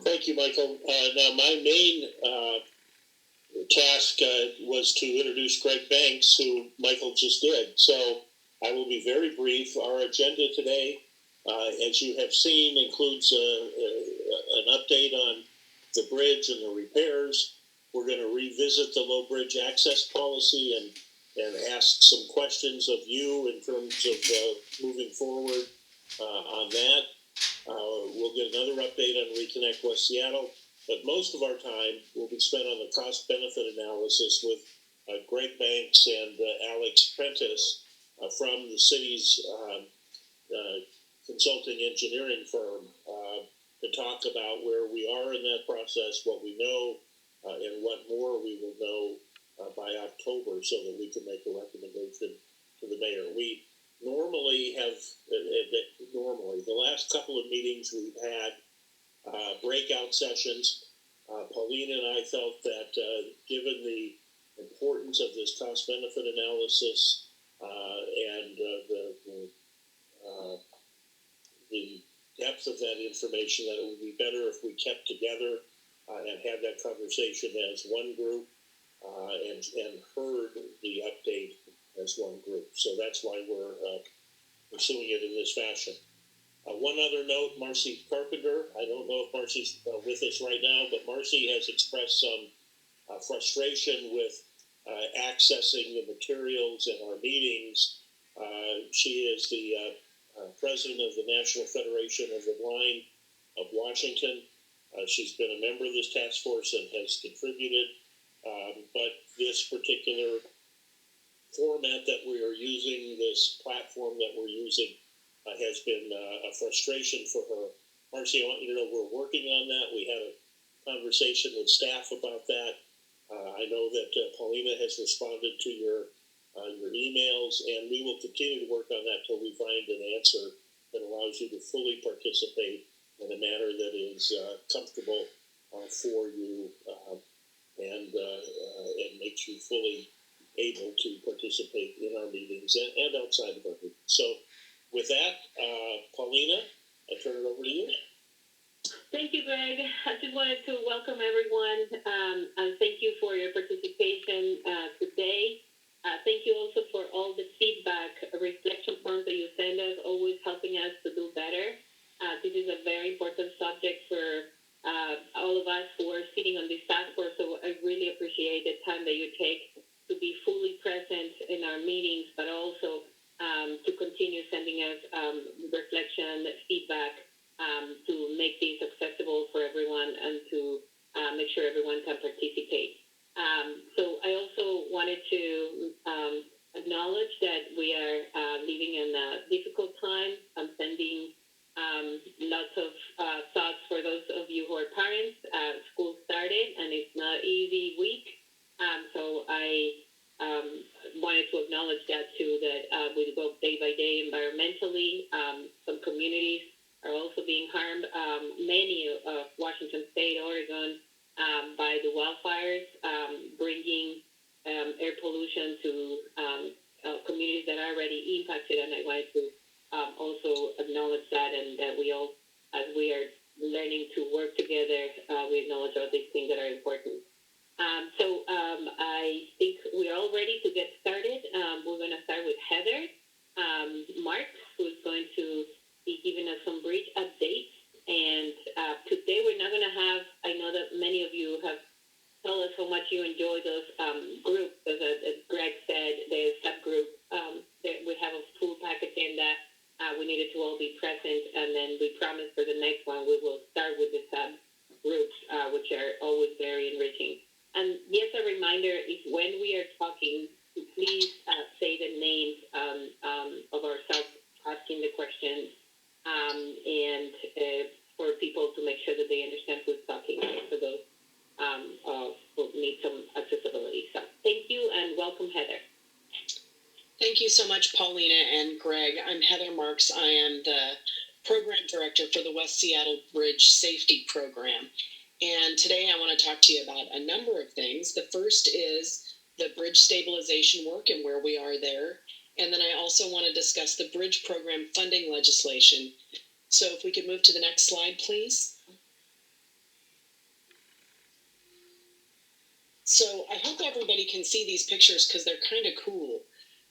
Thank you, Michael. Now, my main task was to introduce Greg Banks, who Michael just did. So I will be very brief. Our agenda today, as you have seen, includes an update on the bridge and the repairs. We're going to revisit the low bridge access policy and ask some questions of you in terms of moving forward on that. We'll get another update on Reconnect West Seattle, but most of our time will be spent on the cost-benefit analysis with Greg Banks and Alex Prentice from the city's consulting engineering firm to talk about where we are in that process, what we know, and what more we will know by October so that we can make a recommendation to the mayor. We normally have, the last couple of meetings we've had breakout sessions. Paulina and I felt that given the importance of this cost-benefit analysis and the depth of that information, that it would be better if we kept together and had that conversation as one group and heard the update as one group. So that's why we're pursuing it in this fashion. One other note, Marcy Carpenter, I don't know if Marcy's with us right now, but Marcy has expressed some frustration with accessing the materials in our meetings. She is the president of the National Federation of the Blind of Washington. She's been a member of this task force and has contributed, but this particular format that we are using, this platform that we're using, has been a frustration for her. Marcy, I want you to know we're working on that. We had a conversation with staff about that. I know that Paulina has responded to your emails, and we will continue to work on that till we find an answer that allows you to fully participate in a manner that is comfortable for you and makes you fully able to participate in our meetings and outside of our meetings. So with that, Paulina, I turn it over to you. Thank you, Greg. I just wanted to welcome everyone and thank you for your participation today. Thank you also for all the feedback, reflection forms that you send us, always helping us to do better. This is a very important subject for all of us who are sitting on this task force, so I really appreciate the time that you take to be fully present in our meetings, but also to continue sending us reflection, feedback, to make these accessible for everyone and to make sure everyone can participate. So I also wanted to acknowledge that we are living in a difficult time. I'm sending lots of thoughts for those of you who are parents. School started and it's not an easy week. So I wanted to acknowledge that too, that we go day by day environmentally. Some communities are also being harmed. Many of Washington State, Oregon, by the wildfires, bringing air pollution to communities that are already impacted. And I wanted to also acknowledge that, and that we all, as we are learning to work together, we acknowledge all these things that are important. So I think we're all ready to get started. We're going to start with Heather Marks, who is going to be giving us some brief updates. And today we're not going to have, I know that many of you have told us how much you enjoy those groups. As Greg said, the subgroup, we have a full pack agenda. We needed to all be present, and then we promised for the next one we will start with the subgroups, which are always very enriching. And yes, a reminder, if when we are talking, to please say the names of ourselves asking the questions, and for people to make sure that they understand who's talking, for those who need some accessibility. So thank you and welcome, Heather. Thank you so much, Paulina and Greg. I'm Heather Marks. I am the Program Director for the West Seattle Bridge Safety Program. And today I want to talk to you about a number of things. The first is the bridge stabilization work and where we are there. And then I also want to discuss the bridge program funding legislation. So if we could move to the next slide, please. So I hope everybody can see these pictures because they're kind of cool.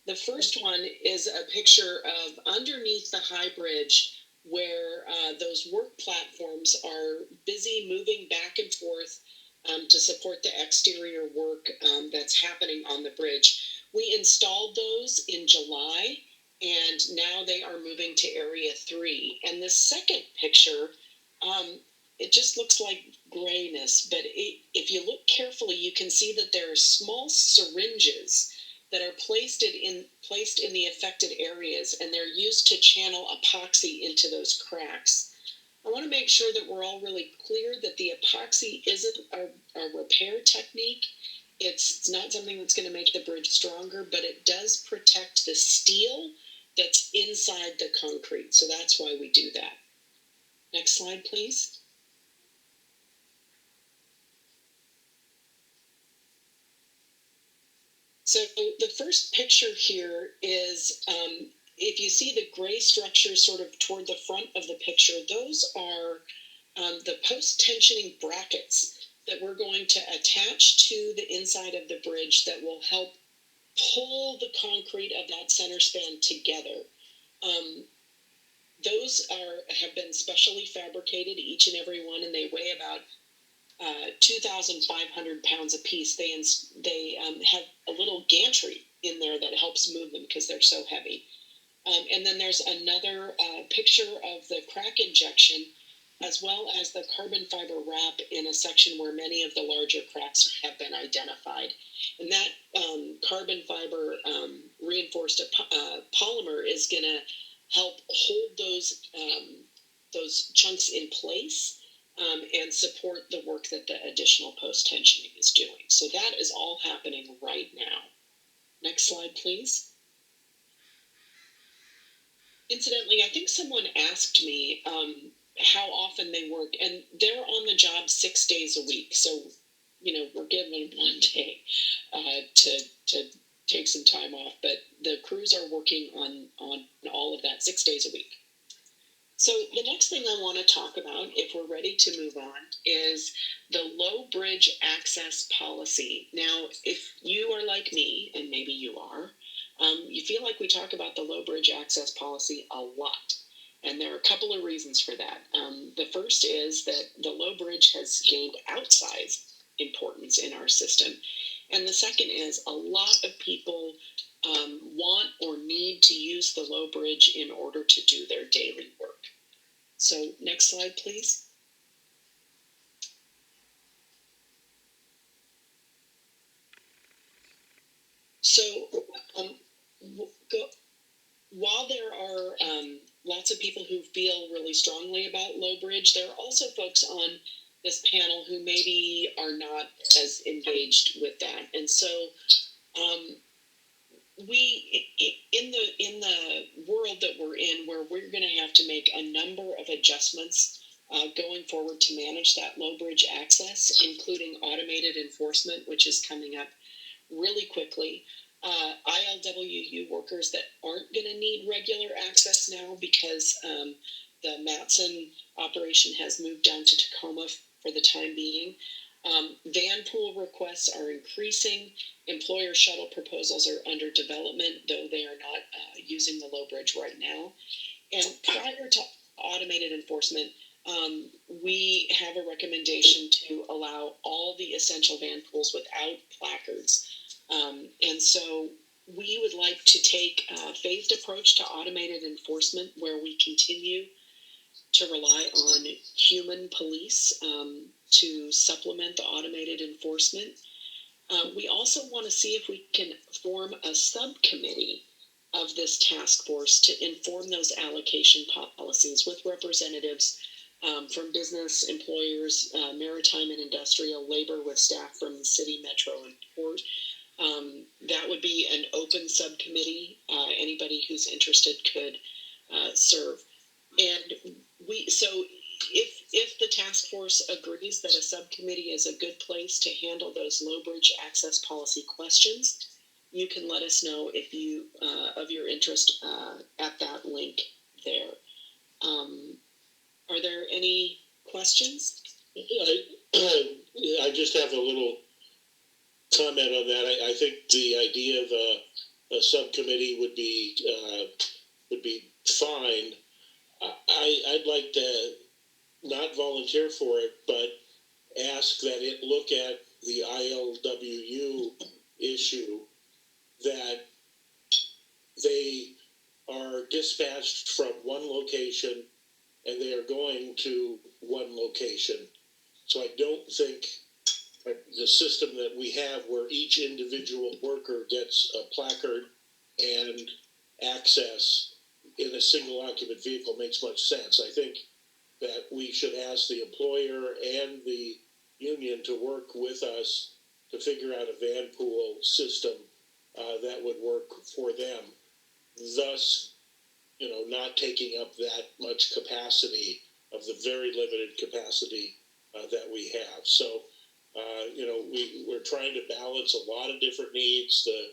The first one is a picture of underneath the high bridge where those work platforms are busy moving back and forth to support the exterior work that's happening on the bridge. We installed those in July, and now they are moving to Area 3. And the second picture, it just looks like grayness, but if you look carefully, you can see that there are small syringes that are placed in the affected areas, and they're used to channel epoxy into those cracks. I want to make sure that we're all really clear that the epoxy isn't a repair technique. It's not something that's going to make the bridge stronger, but it does protect the steel that's inside the concrete. So that's why we do that. Next slide, please. So the first picture here is, if you see the gray structures sort of toward the front of the picture, those are the post-tensioning brackets that we're going to attach to the inside of the bridge that will help pull the concrete of that center span together. Those have been specially fabricated, each and every one, and they weigh about 2,500 pounds a piece. They have a little gantry in there that helps move them because they're so heavy. And then there's another picture of the crack injection, as well as the carbon fiber wrap in a section where many of the larger cracks have been identified. And that carbon fiber reinforced polymer is going to help hold those chunks in place and support the work that the additional post-tensioning is doing. So that is all happening right now. Next slide, please. Incidentally, I think someone asked me how often they work, and they're on the job 6 days a week. So, we're giving them 1 day to take some time off, but the crews are working on all of that 6 days a week. So the next thing I want to talk about, if we're ready to move on, is the low bridge access policy. Now, if you are like me, and maybe you are, you feel like we talk about the low bridge access policy a lot. And there are a couple of reasons for that. The first is that the low bridge has gained outsized importance in our system. And the second is a lot of people want or need to use the low bridge in order to do their daily work. So next slide, please. So while there are lots of people who feel really strongly about low bridge, there are also folks on this panel who maybe are not as engaged with that. And so we, in the world that we're in, where we're going to have to make a number of adjustments going forward to manage that low bridge access, including automated enforcement, which is coming up really quickly. ILWU workers that aren't going to need regular access now because the Matson operation has moved down to Tacoma for the time being. Van pool requests are increasing. Employer shuttle proposals are under development, though they are not using the low bridge right now. And prior to automated enforcement, we have a recommendation to allow all the essential van pools without placards. And so we would like to take a phased approach to automated enforcement where we continue to rely on human police to supplement the automated enforcement. We also want to see if we can form a subcommittee of this task force to inform those allocation policies with representatives from business, employers, maritime and industrial, labor with staff from the city, metro, and port. That would be an open subcommittee. Anybody who's interested could serve. And if the task force agrees that a subcommittee is a good place to handle those low bridge access policy questions, you can let us know if you of your interest at that link there. Are there any questions? I just have a little comment on that. I think the idea of a subcommittee would be fine. I'd like to not volunteer for it, but ask that it look at the ILWU issue, that they are dispatched from one location and they are going to one location. So I don't think the system that we have where each individual worker gets a placard and access in a single occupant vehicle makes much sense. I think that we should ask the employer and the union to work with us to figure out a van pool system that would work for them, thus, not taking up that much capacity of the very limited capacity that we have. So, we're trying to balance a lot of different needs. The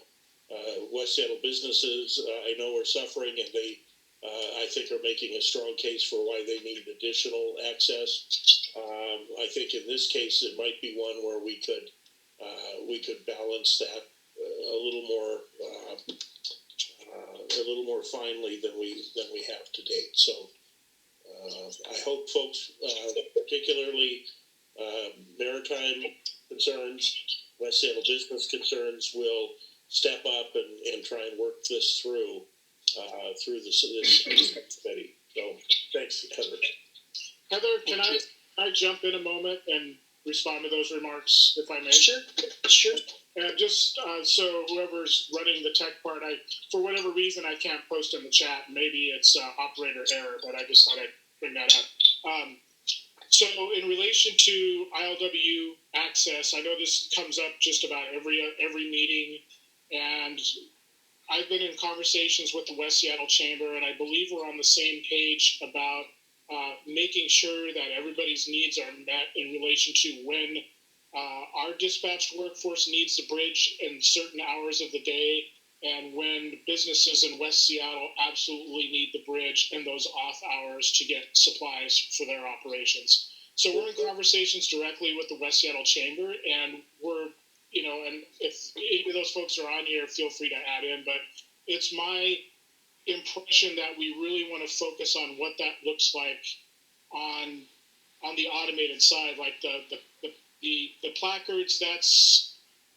West Seattle businesses, I know, are suffering, and they, I think, are making a strong case for why they need additional access. I think in this case, it might be one where we could balance that a little more finely than we have to date. So I hope folks, particularly maritime concerns, West Seattle business concerns, will step up and try and work this through this committee. So thanks, Heather. Heather, can I jump in a moment and respond to those remarks, if I may? Sure. And just so whoever's running the tech part, for whatever reason, I can't post in the chat. Maybe it's operator error, but I just thought I'd bring that up. So in relation to ILWU access, I know this comes up just about every meeting, and I've been in conversations with the West Seattle Chamber, and I believe we're on the same page about making sure that everybody's needs are met in relation to when our dispatched workforce needs the bridge in certain hours of the day, and when businesses in West Seattle absolutely need the bridge in those off hours to get supplies for their operations. So we're in conversations directly with the West Seattle Chamber, and we're, and if any of those folks are on here, feel free to add in, but it's my impression that we really want to focus on what that looks like on the automated side, like the placards.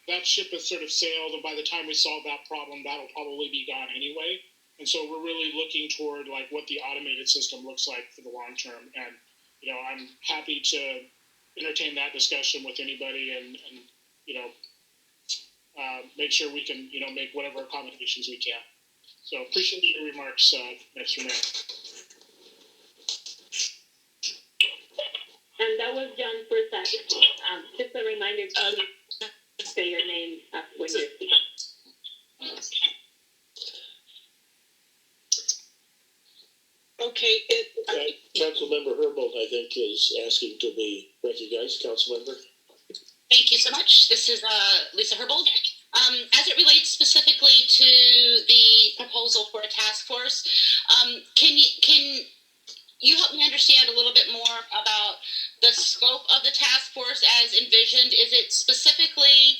That ship has sort of sailed, and by the time we solve that problem, that'll probably be gone anyway. And so we're really looking toward like what the automated system looks like for the long term. And I'm happy to entertain that discussion with anybody, and make sure we can make whatever accommodations we can. So appreciate your remarks, Mr. Mayor. And that was John Persak. Just a reminder to say your name when you're speaking. Okay. Councilmember Herbold, I think, is asking to be recognized. Councilmember. Thank you so much. This is Lisa Herbold. As it relates specifically to the proposal for a task force, can you help me understand a little bit more about the scope of the task force as envisioned? Is it specifically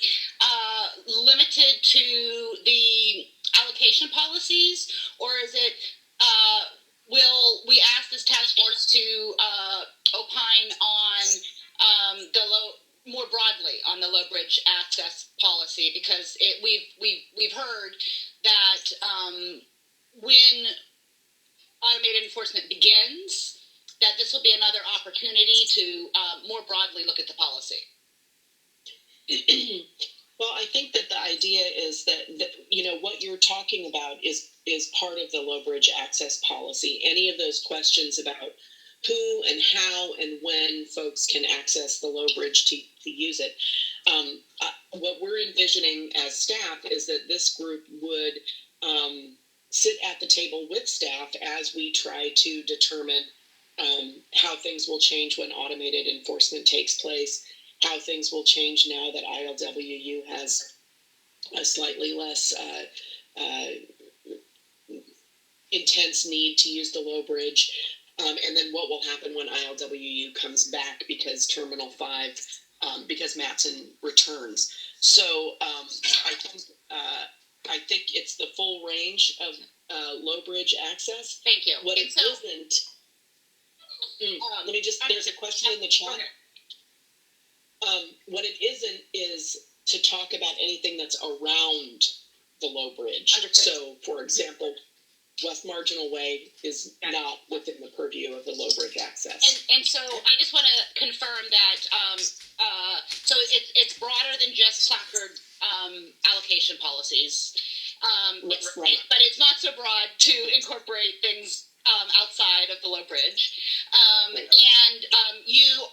limited to the allocation policies, or is it will we ask this task force to opine on more broadly on the low bridge access policy? Because we've heard that when automated enforcement begins, that this will be another opportunity to more broadly look at the policy. Well, I think that the idea is that what you're talking about is part of the low bridge access policy. Any of those questions about who and how and when folks can access the low bridge to use it. What we're envisioning as staff is that this group would sit at the table with staff as we try to determine how things will change when automated enforcement takes place, how things will change now that ILWU has a slightly less intense need to use the low bridge, and then what will happen when ILWU comes back because Terminal 5, because Matson returns. So I think it's the full range of low bridge access. Thank you. What And it so, isn't. Let me just. There's a question in the chat. What it isn't is to talk about anything that's around the low bridge. Understood. So, for example, West Marginal Way is not within the purview of the low bridge access. And so I just want to confirm that, so it's broader than just placard allocation policies. Right. But it's not so broad to incorporate things outside of the low bridge. Right. And you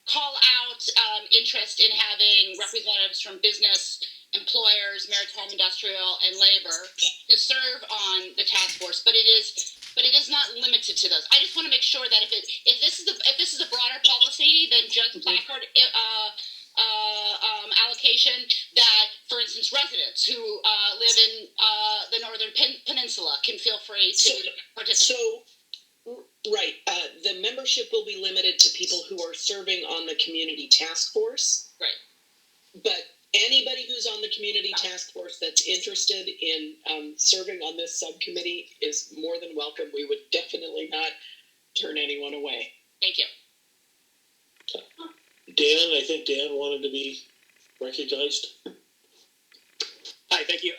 call out interest in having representatives from business, employers, maritime, industrial, and labor to serve on the task force, but it is not limited to those. I just want to make sure that if this is a broader policy than just placard allocation, that, for instance, residents who live in the Northern Peninsula can feel free to participate. Right. The membership will be limited to people who are serving on the community task force. Right. But anybody who's on the community task force that's interested in serving on this subcommittee is more than welcome. We would definitely not turn anyone away. Thank you. Dan, I think Dan wanted to be recognized. Hi, thank you.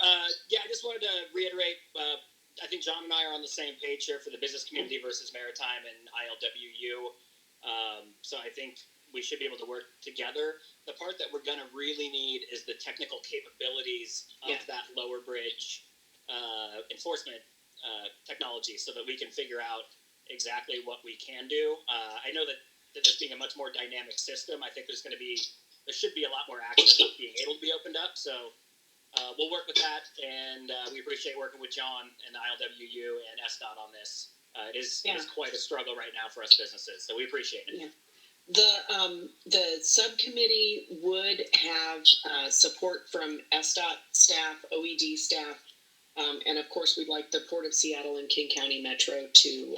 Yeah, I just wanted to reiterate, I think John and I are on the same page here for the business community versus maritime and ILWU. So I think we should be able to work together. The part that we're going to really need is the technical capabilities of that lower bridge enforcement technology so that we can figure out exactly what we can do. I know that this being a much more dynamic system, I think there should be a lot more access being able to be opened up. So we'll work with that, and we appreciate working with John and the ILWU and SDOT on this. It is quite a struggle right now for us businesses, so we appreciate it. Yeah. The subcommittee would have support from SDOT staff, OED staff, and of course we'd like the Port of Seattle and King County Metro to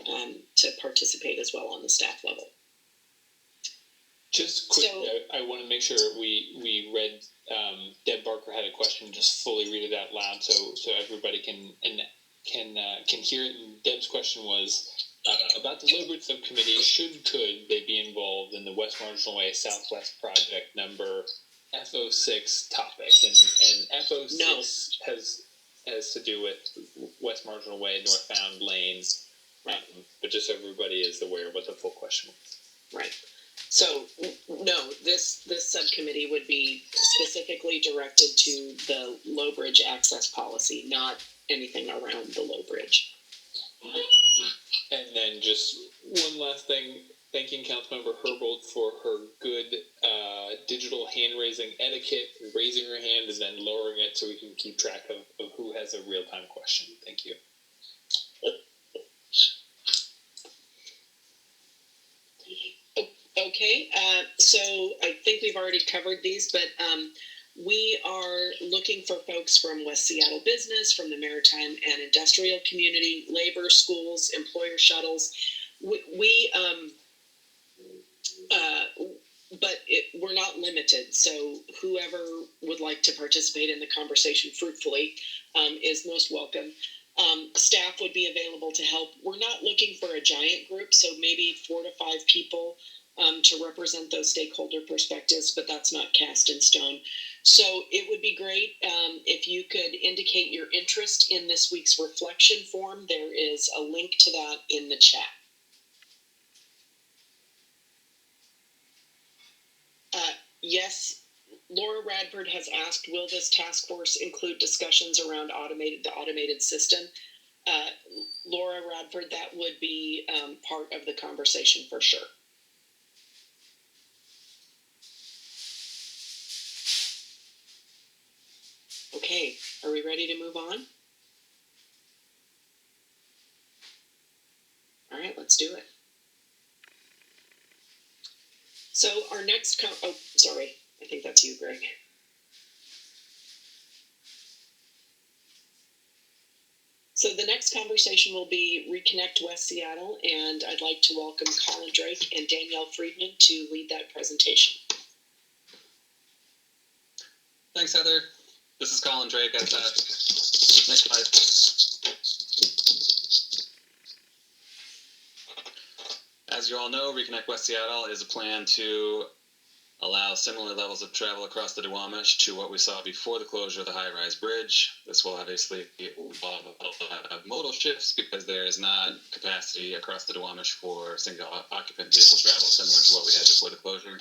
participate as well on the staff level. Just quick, I want to make sure we read. Deb Barker had a question. Just fully read it out loud so everybody can hear it. And Deb's question was about the low bridge subcommittee. Could they be involved in the West Marginal Way Southwest project number F06 topic? And F06 has to do with West Marginal Way, northbound lanes. But just so everybody is aware of what the full question was. Right. So, no, this subcommittee would be specifically directed to the low bridge access policy, not anything around the low bridge. And then just one last thing, thanking Councilmember Herbold for her good digital hand-raising etiquette, raising her hand and then lowering it so we can keep track of who has a real-time question. Thank you. Okay, so I think we've already covered these, but we are looking for folks from West Seattle business, from the maritime and industrial community, labor, schools, employer shuttles. But we're not limited, so whoever would like to participate in the conversation fruitfully is most welcome. Staff would be available to help. We're not looking for a giant group, so maybe 4 to 5 people to represent those stakeholder perspectives, but that's not cast in stone. So it would be great if you could indicate your interest in this week's reflection form. There is a link to that in the chat. Yes, Laura Radford has asked, will this task force include discussions around the automated system? Laura Radford, that would be part of the conversation for sure. Okay, are we ready to move on? All right, let's do it. So our next, oh, sorry, I think that's you, Greg. So the next conversation will be Reconnect West Seattle, and I'd like to welcome Colin Drake and Danielle Friedman to lead that presentation. Thanks, Heather. This is Colin Drake. Next slide. As you all know, Reconnect West Seattle is a plan to allow similar levels of travel across the Duwamish to what we saw before the closure of the high-rise bridge. This will obviously have modal shifts because there is not capacity across the Duwamish for single-occupant vehicle travel, similar to what we had before the closure.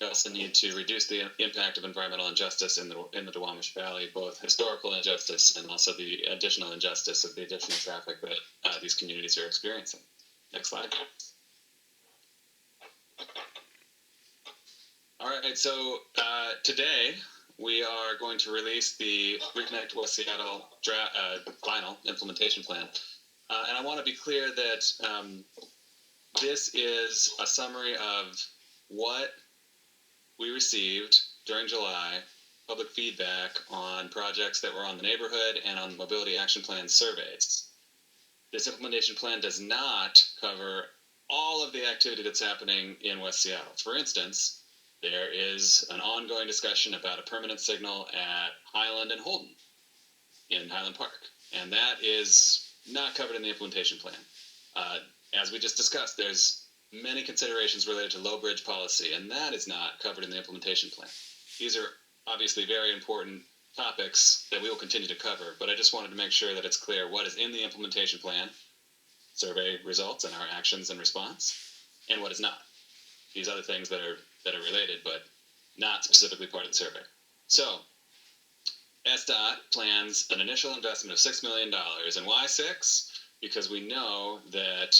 We also need to reduce the impact of environmental injustice in the Duwamish Valley, both historical injustice and also the additional injustice of the additional traffic that these communities are experiencing. Next slide. All right, so today we are going to release the Reconnect West Seattle final implementation plan. And I want to be clear that this is a summary of what we received during July, public feedback on projects that were on the neighborhood and on the Mobility Action Plan surveys. This implementation plan does not cover all of the activity that's happening in West Seattle. For instance, there is an ongoing discussion about a permanent signal at Highland and Holden in Highland Park, and that is not covered in the implementation plan. As we just discussed, there's many considerations related to low bridge policy, and that is not covered in the implementation plan. These are obviously very important topics that we will continue to cover, but I just wanted to make sure that it's clear what is in the implementation plan, survey results and our actions and response, and what is not. These other things that are related, but not specifically part of the survey. So, SDOT plans an initial investment of $6 million. And why 6? Because we know that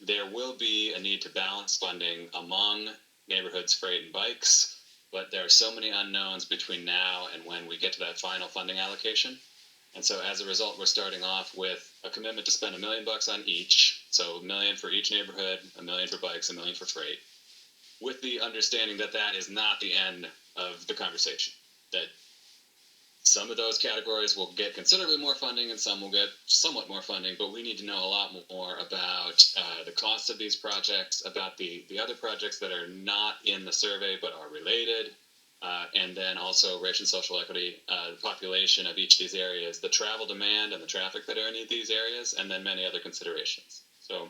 there will be a need to balance funding among neighborhoods, freight, and bikes, but there are so many unknowns between now and when we get to that final funding allocation. And so as a result, we're starting off with a commitment to spend $1 million on each. So $1 million for each neighborhood, $1 million for bikes, $1 million for freight, with the understanding that that is not the end of the conversation, that some of those categories will get considerably more funding and some will get somewhat more funding, but we need to know a lot more about the cost of these projects, about the other projects that are not in the survey but are related, and then also race and social equity, the population of each of these areas, the travel demand and the traffic that are in these areas, and then many other considerations. So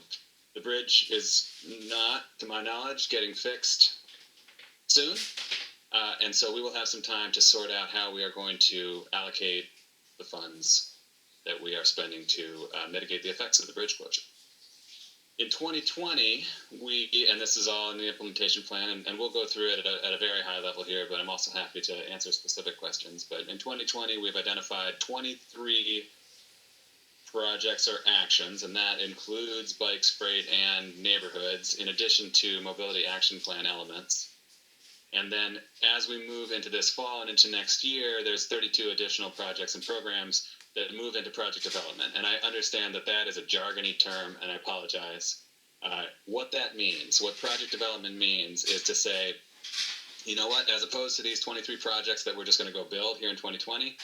the bridge is not, to my knowledge, getting fixed soon. And so we will have some time to sort out how we are going to allocate the funds that we are spending to mitigate the effects of the bridge closure. In 2020, and this is all in the implementation plan, and we'll go through it at a very high level here, but I'm also happy to answer specific questions. But in 2020, we've identified 23 projects or actions, and that includes bikes, freight, and neighborhoods, in addition to mobility action plan elements. And then as we move into this fall and into next year, there's 32 additional projects and programs that move into project development. And I understand that that is a jargony term, and I apologize. What that means, what project development means, is to say, you know what, as opposed to these 23 projects that we're just going to go build here in 2020,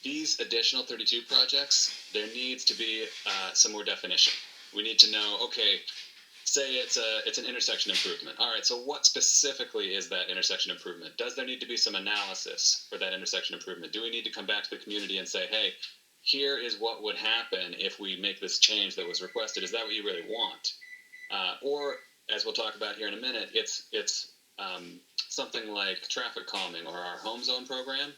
these additional 32 projects, there needs to be some more definition. We need to know, okay, say it's an intersection improvement. All right, so what specifically is that intersection improvement? Does there need to be some analysis for that intersection improvement? Do we need to come back to the community and say, hey, here is what would happen if we make this change that was requested? Is that what you really want? Or, as we'll talk about here in a minute, it's something like traffic calming or our home zone program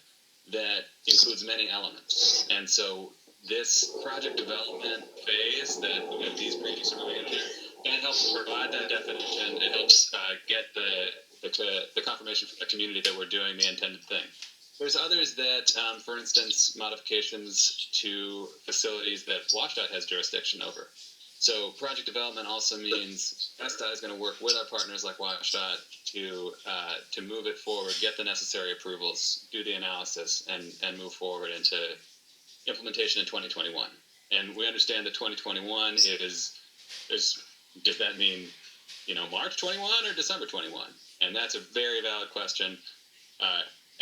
that includes many elements. And so this project development phase that these briefs are going into, that helps provide that definition. It helps get the confirmation from the community that we're doing the intended thing. There's others that, for instance, modifications to facilities that WashDOT has jurisdiction over. So project development also means SDOT is going to work with our partners like WashDOT to move it forward, get the necessary approvals, do the analysis, and move forward into implementation in 2021. And we understand that 2021 is does that mean, March 21 or December 21? And that's a very valid question.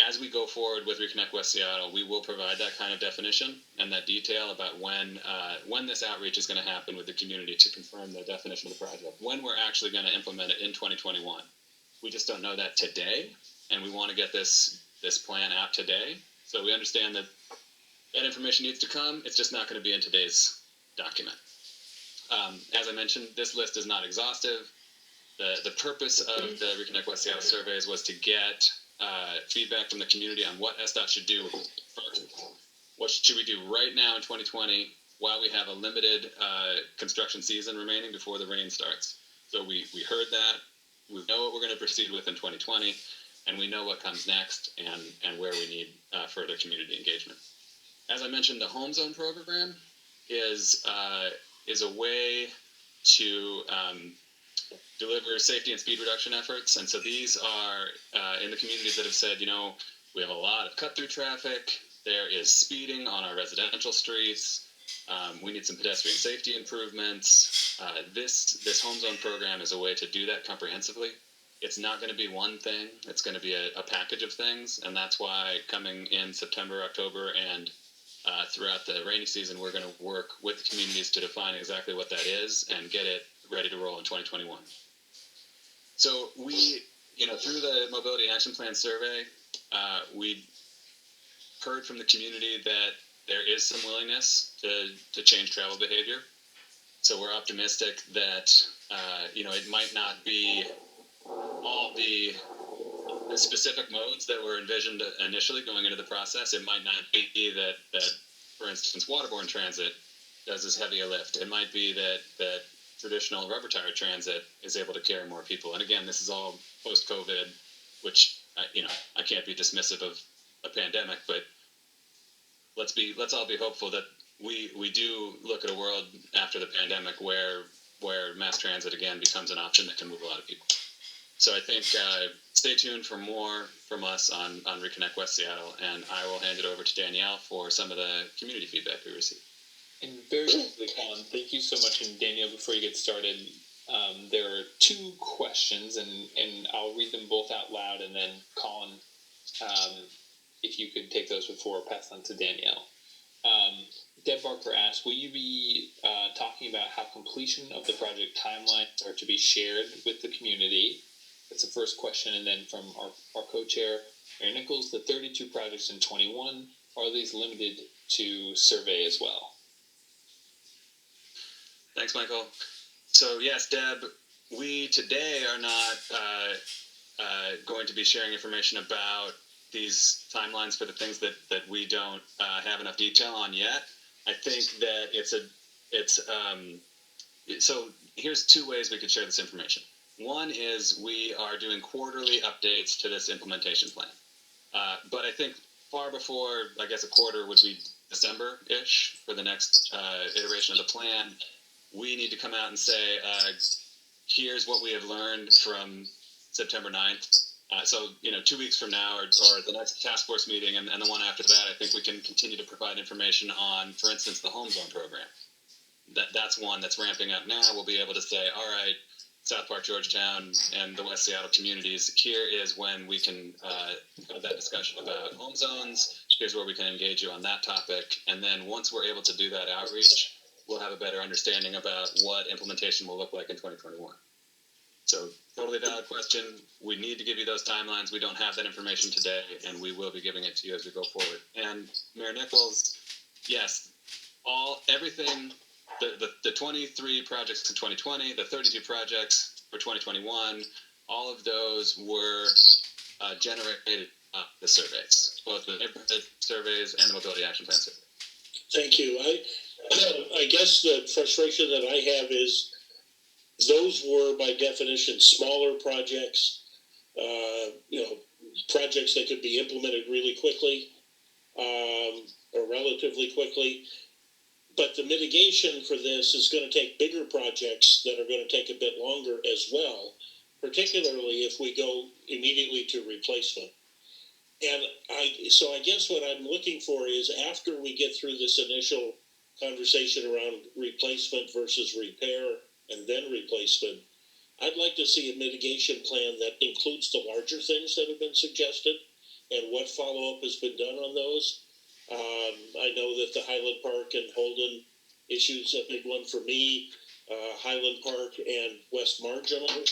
As we go forward with Reconnect West Seattle, we will provide that kind of definition and that detail about when this outreach is going to happen with the community to confirm the definition of the project, when we're actually going to implement it in 2021. We just don't know that today, and we want to get this this plan out today. So we understand that that information needs to come. It's just not going to be in today's document. As I mentioned, this list is not exhaustive. The purpose of the Reconnect West Seattle surveys was to get feedback from the community on what SDOT should do first. What should we do right now in 2020 while we have a limited construction season remaining before the rain starts? So we heard that. We know what we're going to proceed with in 2020, and we know what comes next and where we need further community engagement. As I mentioned, the Home Zone program is a way to deliver safety and speed reduction efforts. And so these are in the communities that have said, we have a lot of cut-through traffic. There is speeding on our residential streets. We need some pedestrian safety improvements. This Home Zone program is a way to do that comprehensively. It's not going to be one thing. It's going to be a package of things. And that's why coming in September, October, and throughout the rainy season, we're going to work with the communities to define exactly what that is and get it ready to roll in 2021. So we, through the Mobility Action Plan survey, we heard from the community that there is some willingness to change travel behavior. So we're optimistic that, it might not be all the specific modes that were envisioned initially going into the process. It might not be that for instance, waterborne transit does as heavy a lift. It might be that traditional rubber tire transit is able to carry more people. And again, this is all post-COVID, which I can't be dismissive of a pandemic, but let's all be hopeful that we do look at a world after the pandemic where mass transit again becomes an option that can move a lot of people. So I think stay tuned for more from us on Reconnect West Seattle, and I will hand it over to Danielle for some of the community feedback we received. And very quickly, Colin, thank you so much. And Danielle, before you get started, there are two questions, and I'll read them both out loud, and then Colin, if you could take those before pass on to Danielle. Deb Barker asks, will you be talking about how completion of the project timelines are to be shared with the community? That's the first question. And then from our co-chair, Mayor Nichols, the 32 projects in 21, are these limited to survey as well? Thanks, Michael. So yes, Deb, we today are not going to be sharing information about these timelines for the things that we don't have enough detail on yet. I think that so here's two ways we could share this information. One is we are doing quarterly updates to this implementation plan. But I think far before, I guess a quarter would be December-ish for the next iteration of the plan. We need to come out and say, here's what we have learned from September 9th. So 2 weeks from now, or the next task force meeting, and the one after that, I think we can continue to provide information on, for instance, the Home Zone program. That's one that's ramping up now. We'll be able to say, all right, South Park, Georgetown, and the West Seattle communities, here is when we can have that discussion about home zones. Here's where we can engage you on that topic. And then once we're able to do that outreach, we'll have a better understanding about what implementation will look like in 2021. So totally valid question. We need to give you those timelines. We don't have that information today, and we will be giving it to you as we go forward. And Mayor Nichols, yes, everything, the 23 projects in 2020, the 32 projects for 2021, all of those were generated the surveys, both the neighborhood surveys and the Mobility Action Plan survey. Thank you. I guess the frustration that I have is those were by definition smaller projects, projects that could be implemented really quickly or relatively quickly. But the mitigation for this is going to take bigger projects that are going to take a bit longer as well, particularly if we go immediately to replacement. And I guess what I'm looking for is after we get through this initial conversation around replacement versus repair and then replacement, I'd like to see a mitigation plan that includes the larger things that have been suggested and what follow-up has been done on those. I know that the Highland Park and Holden issue's a big one for me. Highland Park and West Marginal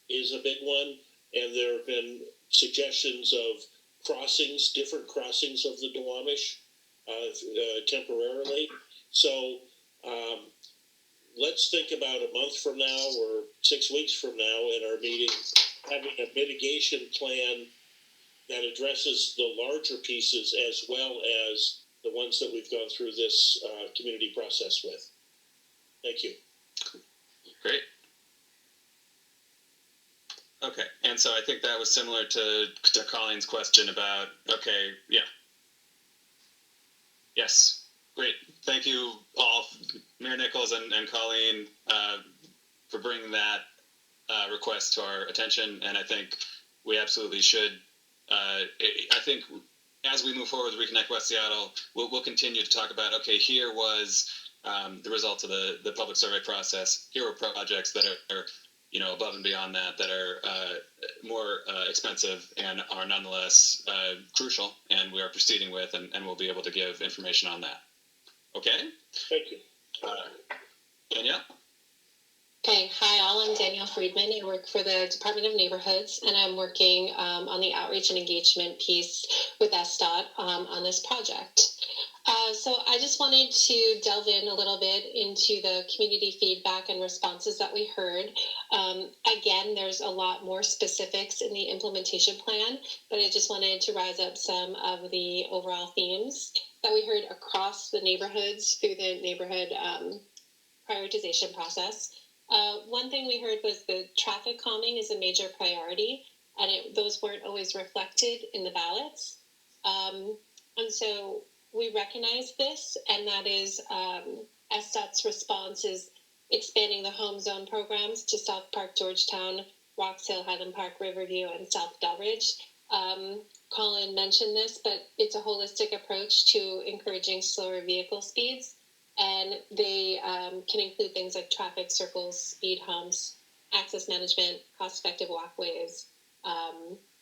is a big one, and there have been suggestions of crossings, different crossings of the Duwamish temporarily. So let's think about a month from now or 6 weeks from now in our meeting, having a mitigation plan that addresses the larger pieces as well as the ones that we've gone through this community process with. Thank you. Great. Okay, and so I think that was similar to Colleen's question about, okay, yeah. Yes, great. Thank you all, Mayor Nichols and Colleen, for bringing that request to our attention. And I think we absolutely should, I think as we move forward with Reconnect West Seattle, we'll continue to talk about, okay, here was the results of the public survey process. Here were projects that are above and beyond that are more expensive and are nonetheless crucial, and we are proceeding with, and we'll be able to give information on that. Okay? Thank you. Danielle? Okay, hi all, I'm Danielle Friedman. I work for the Department of Neighborhoods, and I'm working on the outreach and engagement piece with SDOT on this project. So I just wanted to delve in a little bit into the community feedback and responses that we heard. Again, there's a lot more specifics in the implementation plan, but I just wanted to rise up some of the overall themes that we heard across the neighborhoods through the neighborhood prioritization process. One thing we heard was the traffic calming is a major priority, and those weren't always reflected in the ballots. And so we recognize this, and that is SDOT's response is expanding the home zone programs to South Park, Georgetown, Rocks Hill, Highland Park, Riverview, and South Delridge. Colin mentioned this, but it's a holistic approach to encouraging slower vehicle speeds, and they can include things like traffic circles, speed humps, access management, cost-effective walkways,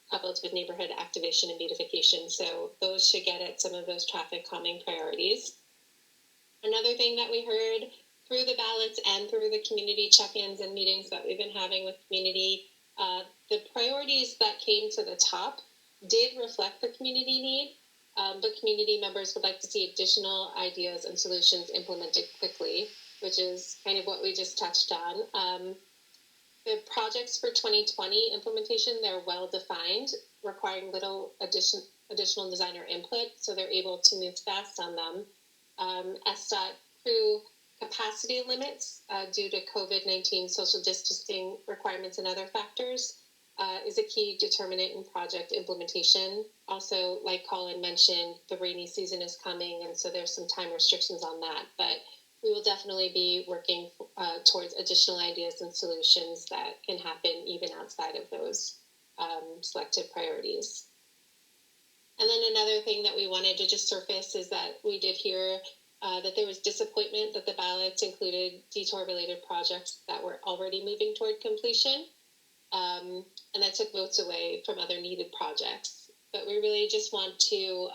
coupled with neighborhood activation and beautification. So those should get at some of those traffic calming priorities. Another thing that we heard through the ballots and through the community check-ins and meetings that we've been having with community, the priorities that came to the top did reflect the community need, but community members would like to see additional ideas and solutions implemented quickly, which is kind of what we just touched on. The projects for 2020 implementation, they're well defined, requiring little additional designer input, so they're able to move fast on them. SDOT crew capacity limits due to COVID-19 social distancing requirements and other factors is a key determinant in project implementation. Also, like Colin mentioned, the rainy season is coming, and so there's some time restrictions on that, but we will definitely be working towards additional ideas and solutions that can happen even outside of those selected priorities. And then another thing that we wanted to just surface is that we did hear that there was disappointment that the ballots included detour-related projects that were already moving toward completion, and that took votes away from other needed projects. But we really just want to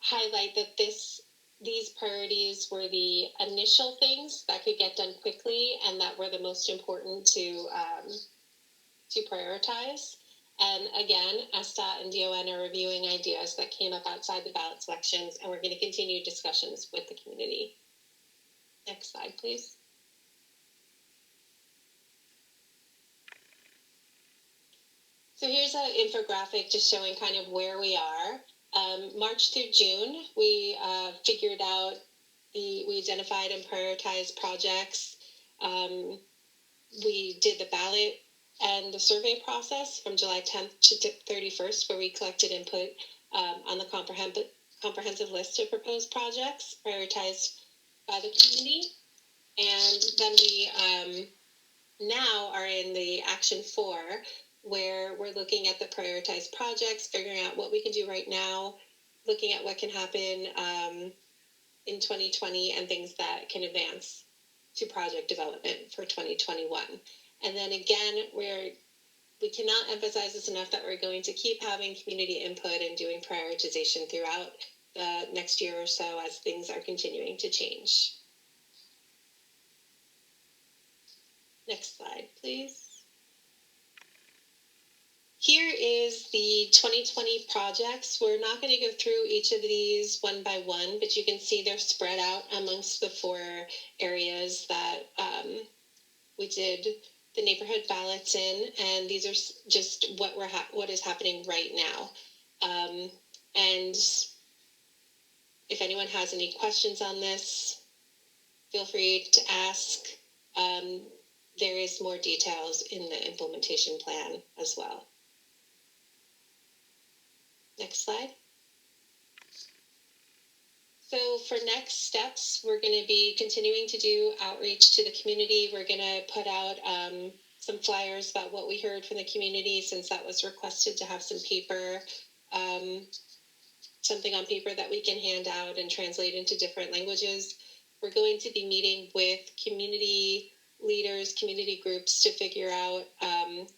highlight that these priorities were the initial things that could get done quickly and that were the most important to prioritize. And again, SDOT and DON are reviewing ideas that came up outside the ballot selections, and we're going to continue discussions with the community. Next slide, please. So here's an infographic just showing kind of where we are. March through June, we figured out we identified and prioritized projects. We did the ballot and the survey process from July 10th to 31st, where we collected input on the comprehensive list of proposed projects prioritized by the community. And then we now are in the Action 4, where we're looking at the prioritized projects, figuring out what we can do right now, looking at what can happen in 2020 and things that can advance to project development for 2021. And then again, we cannot emphasize this enough that we're going to keep having community input and doing prioritization throughout the next year or so as things are continuing to change. Next slide, please. here is the 2020 projects. We're not going to go through each of these one by one, but you can see they're spread out amongst the 4 areas that we did the neighborhood ballots in, and these are just what is happening right now. And if anyone has any questions on this, feel free to ask. There is more details in the implementation plan as well. Next slide. So for next steps, we're going to be continuing to do outreach to the community. We're going to put out some flyers about what we heard from the community, since that was requested, to have some paper, something on paper that we can hand out and translate into different languages. We're going to be meeting with community leaders, community groups, to figure out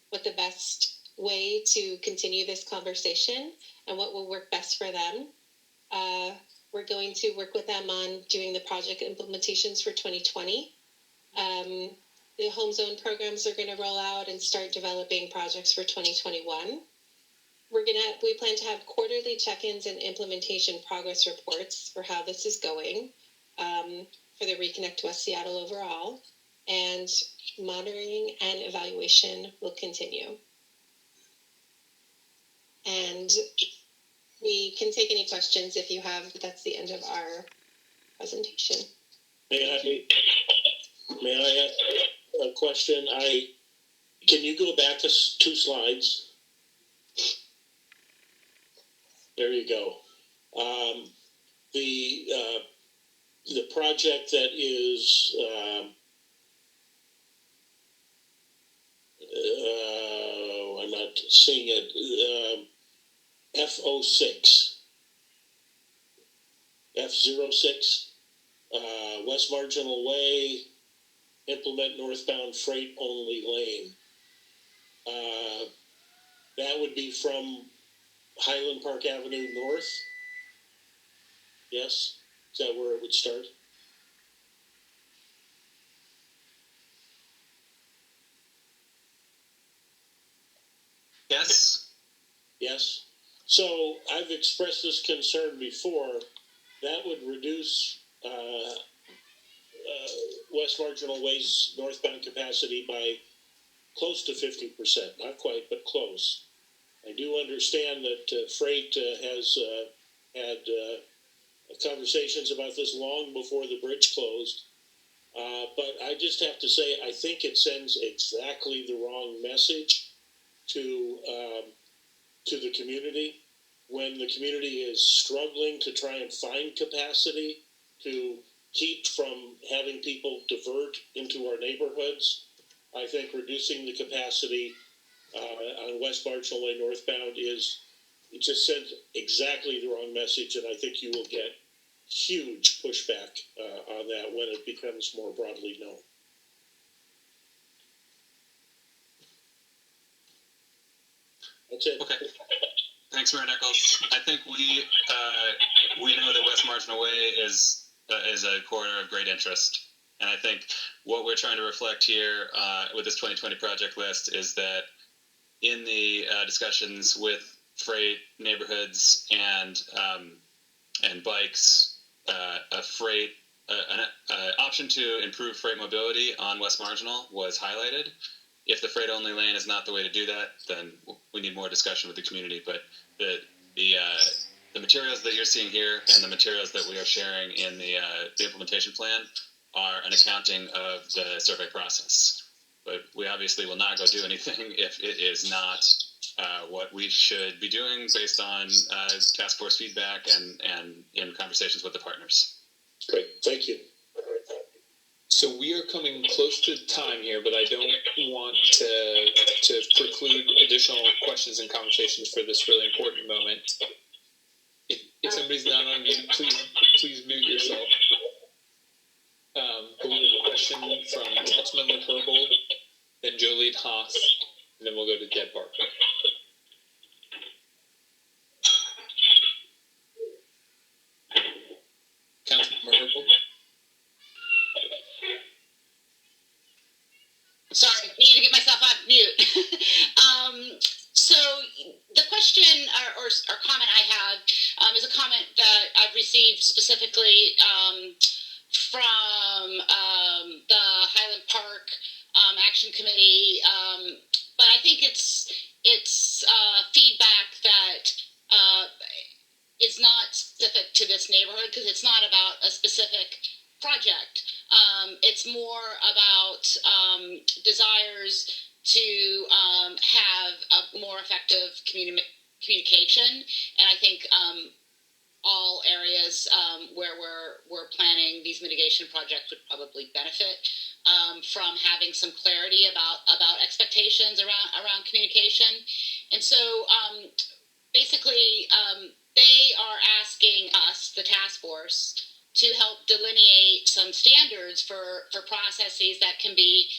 what the best way to continue this conversation and what will work best for them. We're going to work with them on doing the project implementations for 2020. The home zone programs are going to roll out and start developing projects for 2021. We plan to have quarterly check-ins and implementation progress reports for how this is going for the Reconnect West Seattle overall, and monitoring and evaluation will continue. And we can take any questions if you have. That's the end of our presentation. May I ask a question? Can you go back to 2 slides? There you go. The project that is I'm not seeing it. F06, F06, West Marginal Way, implement northbound freight only lane. That would be from Highland Park Avenue north. Yes? Is that where it would start? Yes. Yes. So I've expressed this concern before. That would reduce West Marginal Way's northbound capacity by close to 50%. Not quite, but close. I do understand that freight has had conversations about this long before the bridge closed. But I just have to say, I think it sends exactly the wrong message to the community, when the community is struggling to try and find capacity to keep from having people divert into our neighborhoods. I think reducing the capacity on West Marginal Way northbound it just sends exactly the wrong message, and I think you will get huge pushback on that when it becomes more broadly known. That's it. Okay. Thanks, Mayor Nichols. I think we know that West Marginal Way is a corridor of great interest, and I think what we're trying to reflect here with this 2020 project list is that in the discussions with freight, neighborhoods, and bikes, an option to improve freight mobility on West Marginal was highlighted. If the freight-only lane is not the way to do that, then we need more discussion with the community. But the materials that you're seeing here and the materials that we are sharing in the implementation plan are an accounting of the survey process. But we obviously will not go do anything if it is not what we should be doing based on task force feedback and in conversations with the partners. Great, thank you. So we are coming close to time here, but I don't want to preclude additional questions and conversations for this really important moment. If somebody's not on mute, please mute yourself. But we have a question from Councilmember Herbold, then Jolene Haas, and then we'll go to Deb Barker. Councilmember Herbold. Sorry, need to get myself off mute. So the question or comment I have is a comment that I've received specifically from the Highland Park Action Committee, but I think it's feedback that is not specific to this neighborhood because it's not about a specific project. It's more about desires to have a more effective communication, and I think all areas where we're planning these mitigation projects would probably benefit from having some clarity about expectations around communication. And so basically they are asking us, the task force, to help delineate some standards for processes that can be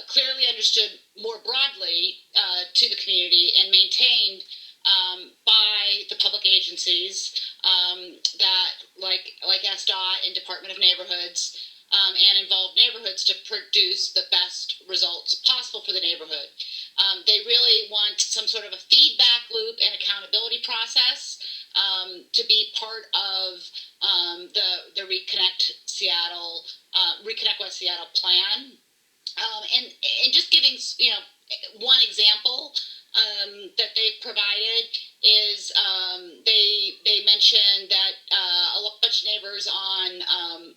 clearly understood more broadly to the community and maintained by the public agencies that, like SDOT and Department of Neighborhoods, and involve neighborhoods to produce the best results possible for the neighborhood. They really want some sort of a feedback loop and accountability process to be part of the Reconnect West Seattle plan. And just giving, one example that they've provided is they mentioned that a bunch of neighbors on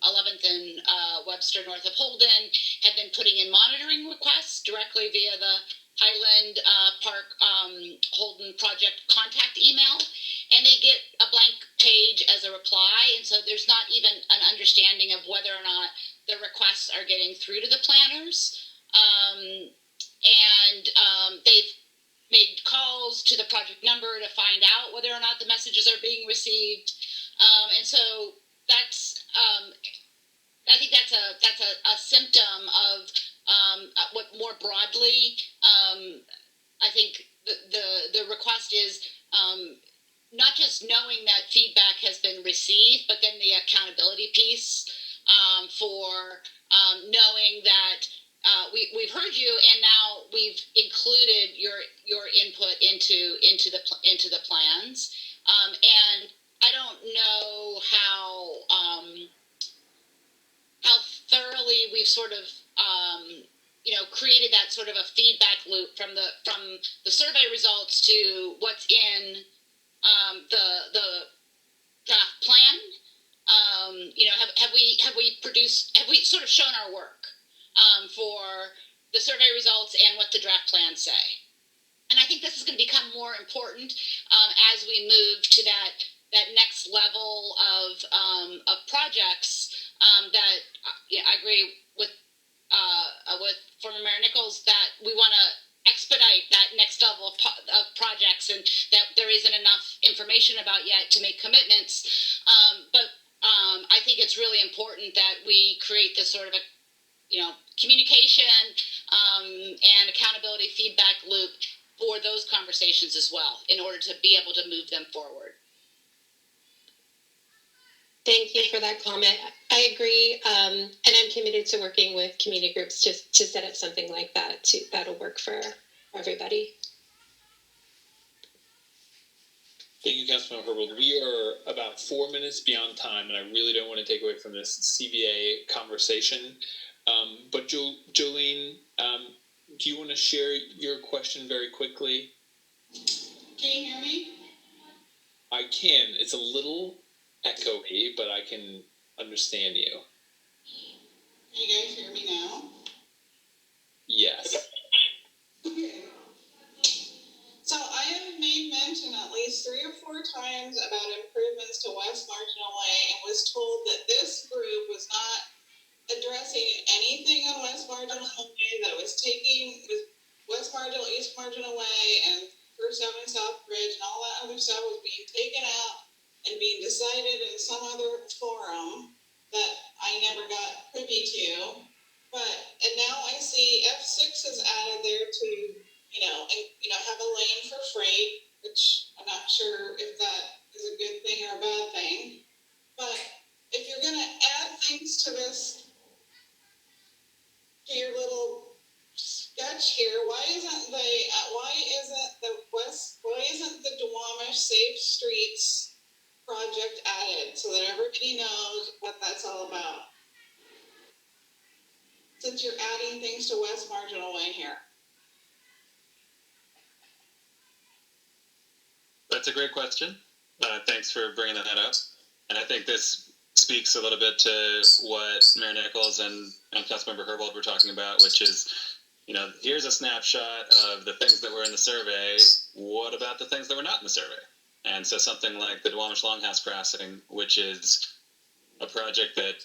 11th and Webster north of Holden have been putting in monitoring requests directly via the Highland Park Holden project contact email, and they get a blank page as a reply, and so there's not even an understanding of whether or not the requests are getting through to the planners. They've made calls to the project number to find out whether or not the messages are being received, and so that's I think that's a symptom of what more broadly I think the request is not just knowing that feedback has been received, but then the accountability piece for knowing that we've heard you, and now we've included your input into the plans. And I don't know how thoroughly we've sort of created that sort of a feedback loop from the survey results to what's in the draft plan. Have we sort of shown our work for the survey results and what the draft plans say? And I think this is going to become more important as we move to that next level of projects. That I agree with former Mayor Nichols that we want to expedite that next level of projects, and that there isn't enough information about yet to make commitments. But I think it's really important that we create this sort of a communication and accountability feedback loop for those conversations as well, in order to be able to move them forward. Thank you for that comment. I agree, and I'm committed to working with community groups to set up something like that. That'll work for everybody. Thank you, Councilmember Herbold. We are about 4 minutes beyond time, and I really don't want to take away from this CBA conversation. But Jolene, do you want to share your question very quickly? Can you hear me? I can. It's a little echoey, but I can understand you. Can you guys hear me now? Yes. Okay. So I have made mention at least 3 or 4 times about improvements to West Marginal Way, and was told that this group was not addressing anything on West Marginal Way, that was West Marginal, East Marginal Way, and First Avenue South Bridge, and all that other stuff was being taken out and being decided in some other forum that I never got privy to. And now I see F6 is added there to, have a lane for freight, which I'm not sure if that is a good thing or a bad thing. But if you're going to add things to your little sketch here, why isn't the adding things to West Marginal Way here? That's a great question. Thanks for bringing that up. And I think this speaks a little bit to what Mayor Nichols and Councilmember Herbold were talking about, which is, here's a snapshot of the things that were in the survey. What about the things that were not in the survey? And so something like the Duwamish Longhouse Crossing, which is a project that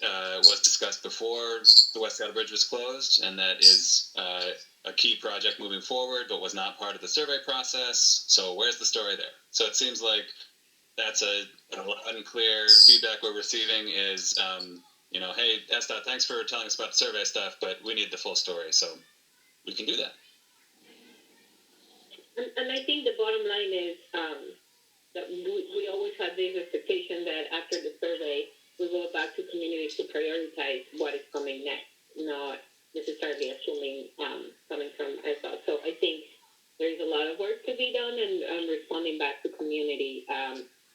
was discussed before the West Seattle Bridge was closed, and that is a key project moving forward, but was not part of the survey process. So where's the story there? So it seems like that's a loud and clear feedback we're receiving is, hey, SDOT, thanks for telling us about the survey stuff, but we need the full story, so we can do that. And I think the bottom line is that we always have this expectation that after the survey, we go back to communities to prioritize what is coming next, not necessarily assuming coming from SDOT. So I think there is a lot of work to be done, and responding back to community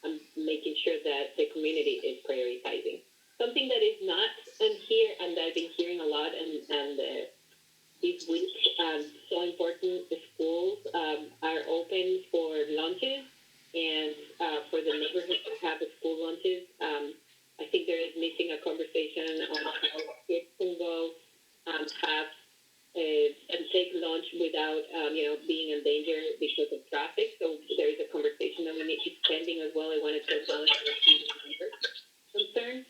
and making sure that the community is prioritizing. Something that is not in here, and I've been hearing a lot, and this week, so important, the schools are open for lunches, and for the neighborhood to have the school lunches. I think there is missing a conversation on how kids can go have and take lunch without, being in danger because of traffic. So there is a conversation that we need to be spending as well. I wanted to acknowledge the concern.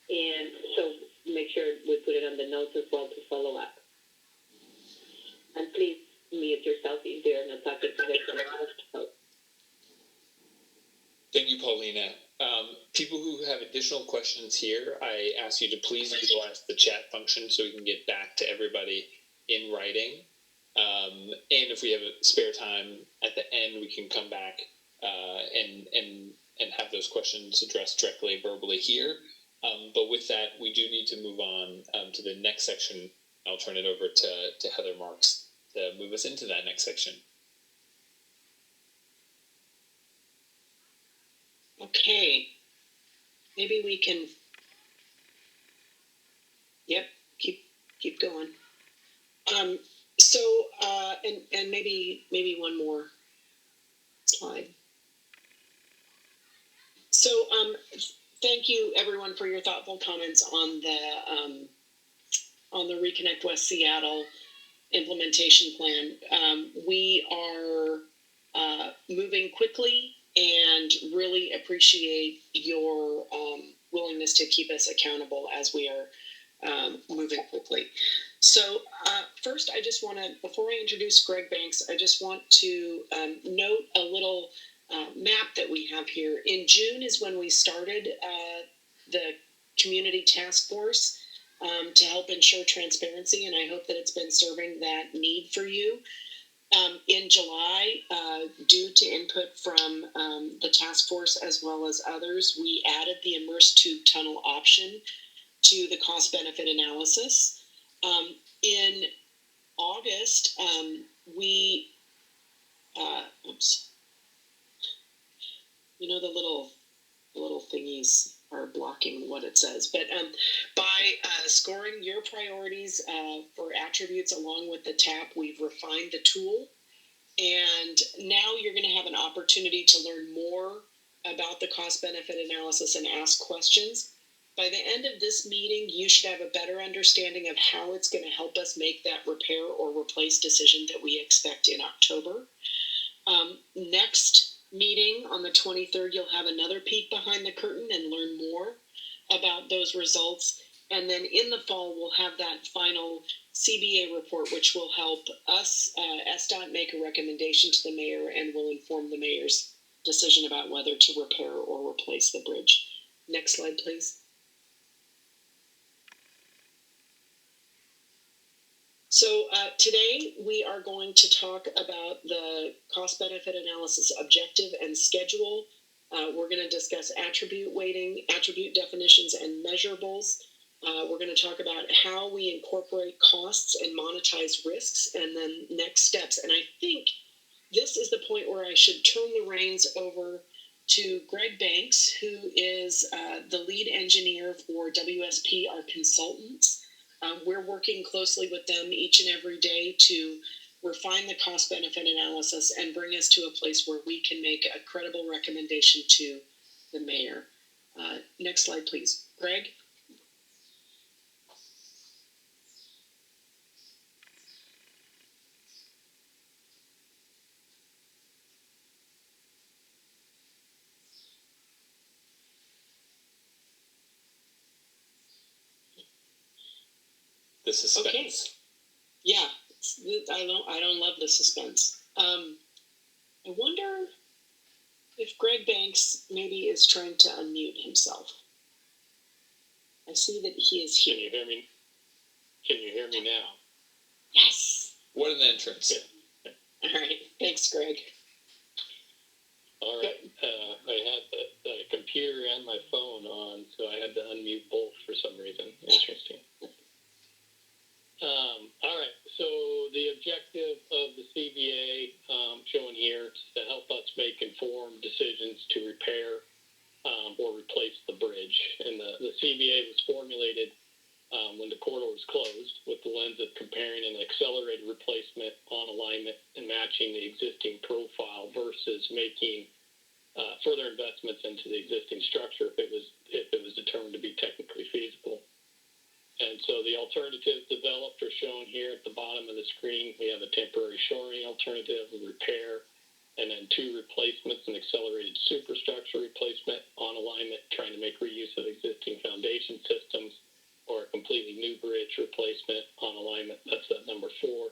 And so make sure we put it on the notes as well to follow up. And please mute yourself if you're not talking to the Thank you, Paulina. People who have additional questions here, I ask you to please utilize the chat function so we can get back to everybody in writing. And if we have a spare time at the end, we can come back and have those questions addressed directly verbally here. But with that, we do need to move on to the next section. I'll turn it over to Heather Marks to move us into that next section. Okay, maybe we can, keep going. And maybe one more slide. So, thank you everyone for your thoughtful comments on the Reconnect West Seattle implementation plan. We are moving quickly and really appreciate your willingness to keep us accountable as we are moving quickly. So first, I just want to, before I introduce Greg Banks, I just want to note a little map that we have here. In June is when we started the community task force to help ensure transparency, and I hope that it's been serving that need for you. In July, due to input from the task force as well as others, we added the Immersed tube tunnel option to the cost-benefit analysis. In August, we, the little thingies are blocking what it says, but by scoring your priorities for attributes along with the TAP, we've refined the tool, and now you're going to have an opportunity to learn more about the cost-benefit analysis and ask questions. By the end of this meeting, you should have a better understanding of how it's going to help us make that repair or replace decision that we expect in October. Next meeting on the 23rd, you'll have another peek behind the curtain and learn more about those results. And then in the fall, we'll have that final CBA report, which will help us, SDOT, make a recommendation to the mayor and will inform the mayor's decision about whether to repair or replace the bridge. Next slide, please. So today we are going to talk about the cost-benefit analysis objective and schedule. We're going to discuss attribute weighting, attribute definitions, and measurables. We're going to talk about how we incorporate costs and monetize risks, and then next steps. And I think this is the point where I should turn the reins over to Greg Banks, who is the lead engineer for WSP, our consultants. We're working closely with them each and every day to refine the cost-benefit analysis and bring us to a place where we can make a credible recommendation to the mayor. Next slide, please. Greg? The suspense. Okay. Yeah, I don't love the suspense. I wonder if Greg Banks maybe is trying to unmute himself. I see that he is here. Can you hear me? Can you hear me now? Yes. What an entrance. Yeah. All right. Thanks, Greg. All right. I had the computer and my phone on, so I had to unmute both for some reason. Interesting. All right. So the objective of the CBA shown here is to help us make informed decisions to repair or replace the bridge. And the CBA was formulated when the corridor was closed with the lens of comparing an accelerated replacement on alignment and matching the existing profile versus making further investments into the existing structure if it was determined to be technically feasible. And so the alternatives developed are shown here at the bottom of the screen. We have a temporary shoring alternative, a repair, and then 2 replacements, an accelerated superstructure replacement on alignment, trying to make reuse of existing foundation systems, or a completely new bridge replacement on alignment. That's at number 4.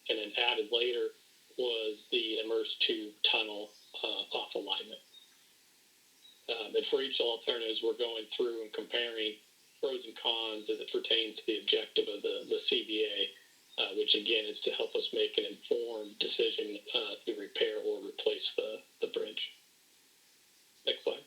And then added later was the Immersed tube tunnel off alignment. And for each alternatives, we're going through and comparing pros and cons as it pertains to the objective of the CBA, which again is to help us make an informed decision to repair or replace the bridge. Next slide.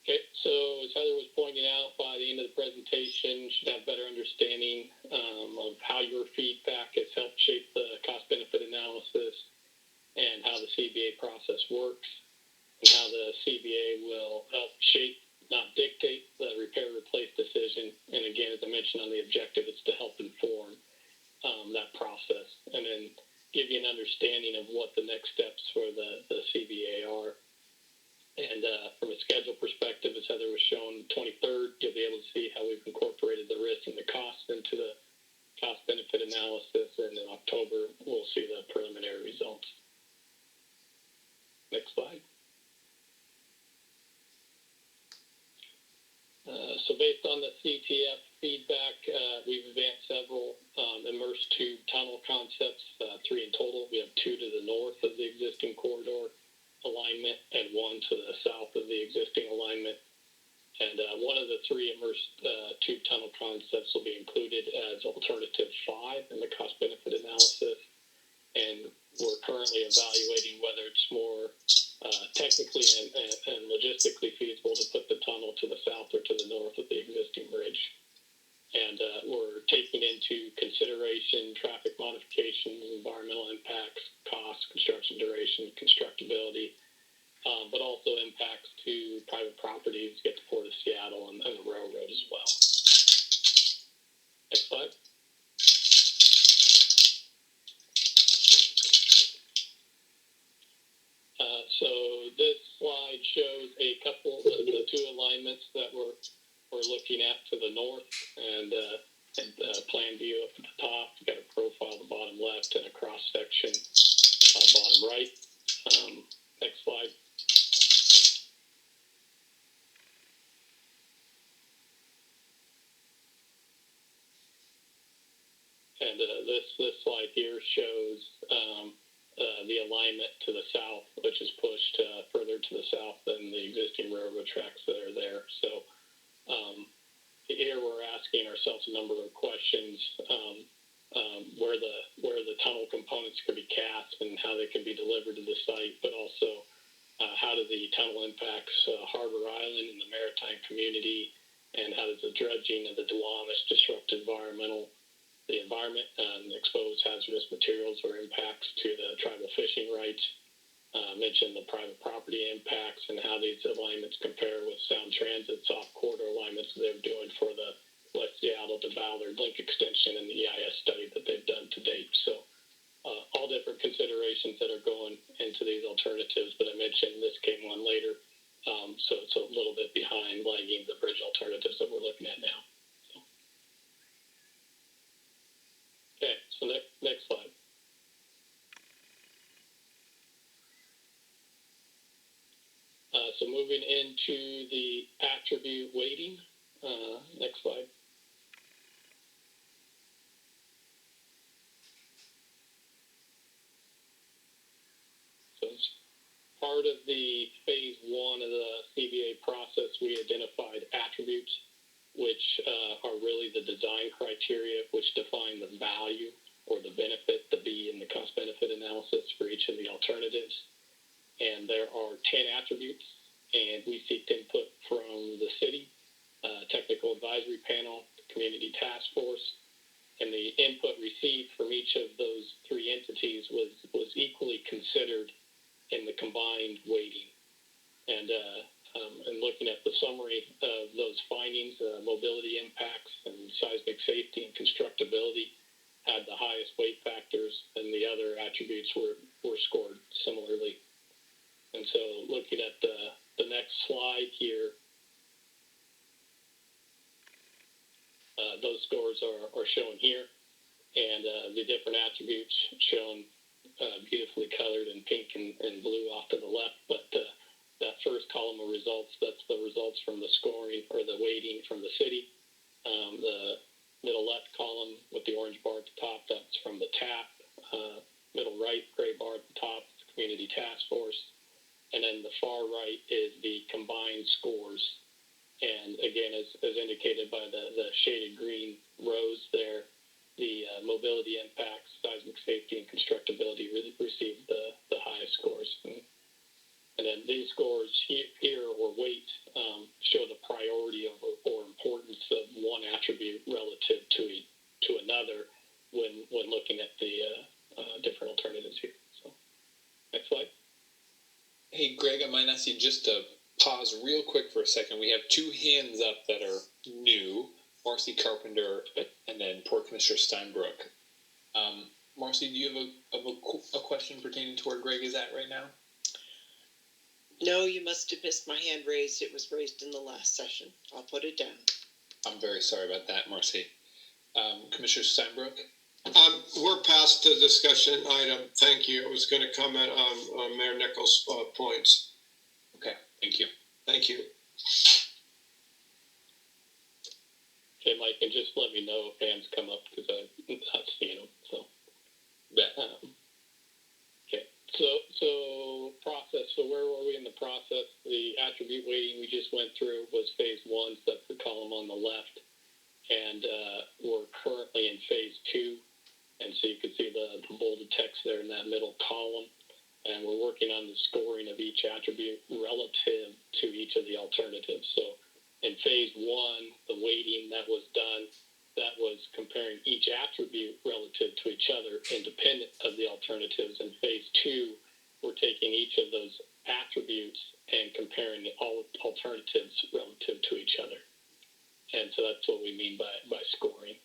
Okay, so as Heather was pointing out, by the end of the presentation, you should have a better understanding of how your feedback has helped shape the cost-benefit analysis and how the CBA process works, and how the CBA will help shape, not dictate, the repair-replace decision. And again, as I mentioned on the objective, it's to help inform that process, and then give you an understanding of what the next steps for the CBA are. And from a schedule perspective, as Heather was shown, 23rd, you'll be able to see how we've incorporated the risks and the costs into the cost-benefit analysis, and in October, we'll see the preliminary results. Next slide. So based on the CTF feedback, we've advanced several immersed tube tunnel concepts, 3 in total. We have 2 to the north of the existing corridor alignment and 1 to the south of the existing alignment. And one of the 3 immersed tube tunnel concepts will be included as alternative 5 in the cost-benefit analysis. And we're currently evaluating whether it's more technically and logistically feasible to put the tunnel to the south or to the north of the existing bridge. And we're taking into consideration traffic modifications, environmental impacts, costs, construction duration, constructability, but also impacts to private properties, get to Port of Seattle and the railroad as well. Next slide. So this slide shows a couple of the 2 alignments that we're looking at to the north, and plan view up at the top. We've got a profile at the bottom left and a cross section bottom right. Next slide. And this slide here shows the alignment to the south, which is pushed further to the south than the existing railroad tracks that are there. So here we're asking ourselves a number of questions, where the tunnel components could be cast and how they can be delivered to the site, but also how do the tunnel impacts Harbor Island and the maritime community, and how does the dredging of the Duwamish disrupt the environment and expose hazardous materials or impacts to the tribal fishing rights. mentioned the private property impacts and how these alignments compare with Sound Transit soft corridor alignments they're doing for the West Seattle to Ballard link extension and the EIS study that they've done to date. So all different considerations that are going into these alternatives, but I mentioned this came on later. So it's a little bit behind lagging the bridge alternatives that we're looking at now. So. Okay, so next slide. So moving into the attribute weighting. Next slide. So as part of the phase 1 of the CBA process, we identified attributes, which are really the design criteria, which define the value or the benefit, the B in the cost-benefit analysis for each of the alternatives. And there are 10 attributes, and we seek input from the city, technical advisory panel, community task force, and the input received from each of those 3 entities was equally considered in the combined weighting. And looking at the summary of those findings, mobility impacts and seismic safety and constructability had the highest weight factors, and the other attributes were scored similarly. And so looking at the next slide here, those scores are shown here, and the different attributes shown beautifully colored in pink and blue off to the left. But that first column of results, that's the results from the scoring or the weighting from the city. The middle left column with the orange bar at the top, that's from the TAP. Middle right, gray bar at the top, the community task force. And then the far right is the combined scores. And again, as indicated by the shaded green rows there, the mobility impacts, seismic safety, and constructability really received the highest scores. And then these scores here or weight show the priority of or importance of one attribute relative to another when looking at the different alternatives here. So, next slide. Hey, Greg, I might ask you just to pause real quick for a second. We have 2 hands up that are new, Marcy Carpenter and then Port Commissioner Steinbrook. Marcy, do you have a question pertaining to where Greg is at right now? No, you must have missed my hand raised. It was raised in the last session. I'll put it down. I'm very sorry about that, Marcy. Commissioner Steinbrook? We're past the discussion item. Thank you. I was going to comment on Mayor Nichols' points. Okay, thank you. Thank you. Okay, Mike, and just let me know if hands come up because I'm not seeing them. So, okay. So process. So where were we in the process? The attribute weighting we just went through was phase 1. So that's the column on the left, and we're currently in phase 2. And so you can see the bolded text there in that middle column. And we're working on the scoring of each attribute relative to each of the alternatives. So in phase 1, the weighting that was done, that was comparing each attribute relative to each other independent of the alternatives. In phase 2, we're taking each of those attributes and comparing all alternatives relative to each other. And so that's what we mean by scoring.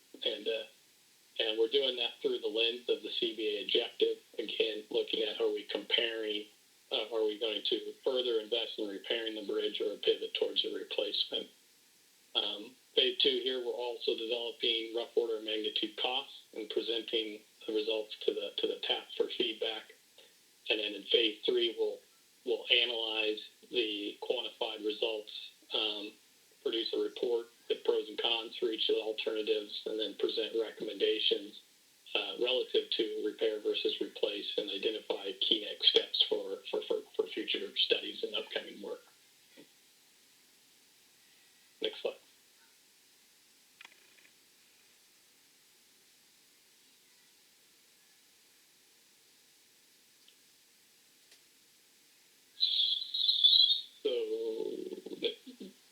And we're doing that through the lens of the CBA objective. Again, looking at are we comparing, are we going to further invest in repairing the bridge or pivot towards a replacement? Phase 2 here, we're also developing rough order of magnitude costs and presenting the results to the TAP for feedback. And then in phase 3, we'll analyze the quantified results, produce a report with pros and cons for each of the alternatives, and then present recommendations relative to repair versus replace, and identify key next steps for future studies and upcoming work. Next slide. So,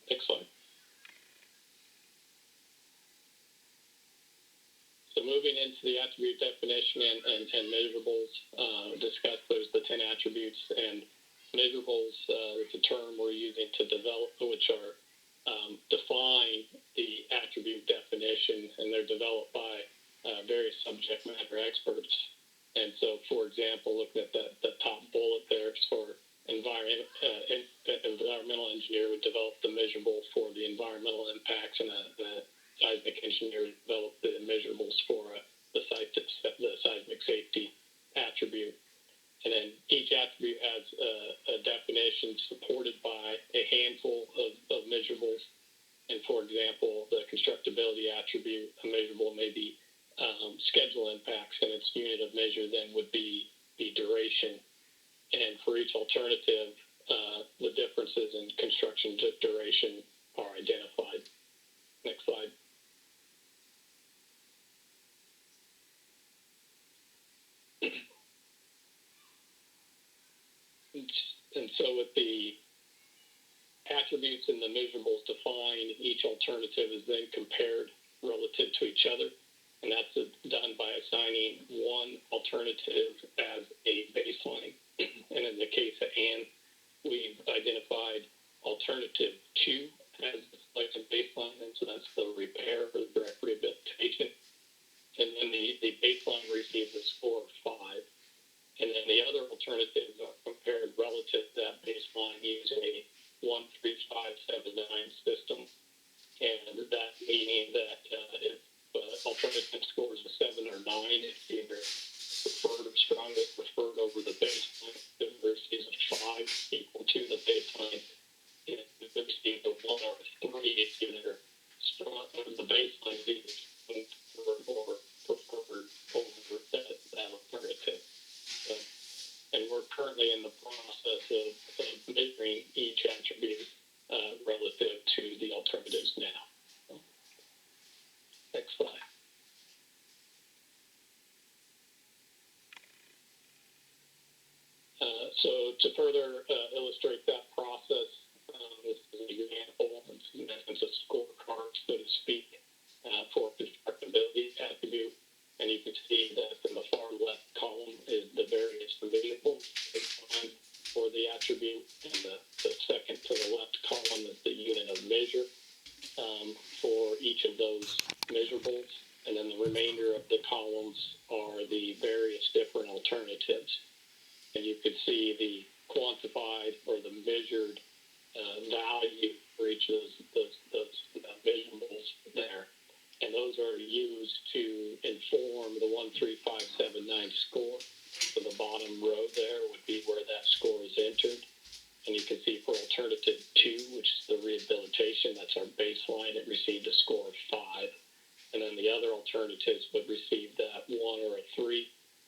next slide. So moving into into the attribute definition and measurables discussed, there's the 10 attributes, and measurables is a term we're using to develop, which are define the attribute definition, and they're developed by various subject matter experts. And so, for example, looking at the top bullet there for environmental engineer would develop the measurable for the environmental impacts, and a seismic engineer would develop the measurables for the seismic safety attribute. And then each attribute has a definition supported by a handful of measurables. And for example, the constructability attribute, a measurable may be schedule impacts, and its unit of measure then would be the duration. And for each alternative, the differences in construction duration are identified. Next slide. And so with the attributes and the measurables defined, each alternative is then compared relative to each other. And that's done by assigning one alternative as a baseline. And in the case of Anne, we've identified alternative 2 as the selected baseline, and so that's the repair or direct rehabilitation. And then the baseline receives a score of 5. And then the other alternatives are compared relative to that baseline using a 1, 3, 5, 7, 9 system. And that meaning that if alternative scores a 7 or 9, it's either preferred or strongest preferred over the baseline. If it receives a 5 equal to the baseline, if it receives a 1 or a 3, it's either strong over the baseline, either preferred or preferred over that alternative. And we're currently in the process of measuring each attribute relative to the alternatives now. Next slide. So to further illustrate that process, this is an example. It's a scorecard, so to speak, for constructability attribute. And you can see that in the far left column is the various variables defined for the attribute, and the second to the left column is the unit of measure for each of those measurables. And then the remainder of the columns are the various different alternatives. And you could see the quantified or the measured value for each of those measurables there. And those are used to inform the 1, 3, 5, 7, 9 score. So the bottom row there would be where that score is entered. And you can see for alternative 2, which is the rehabilitation, that's our baseline, it received a score of 5. And then the other alternatives would receive that 1 or a 3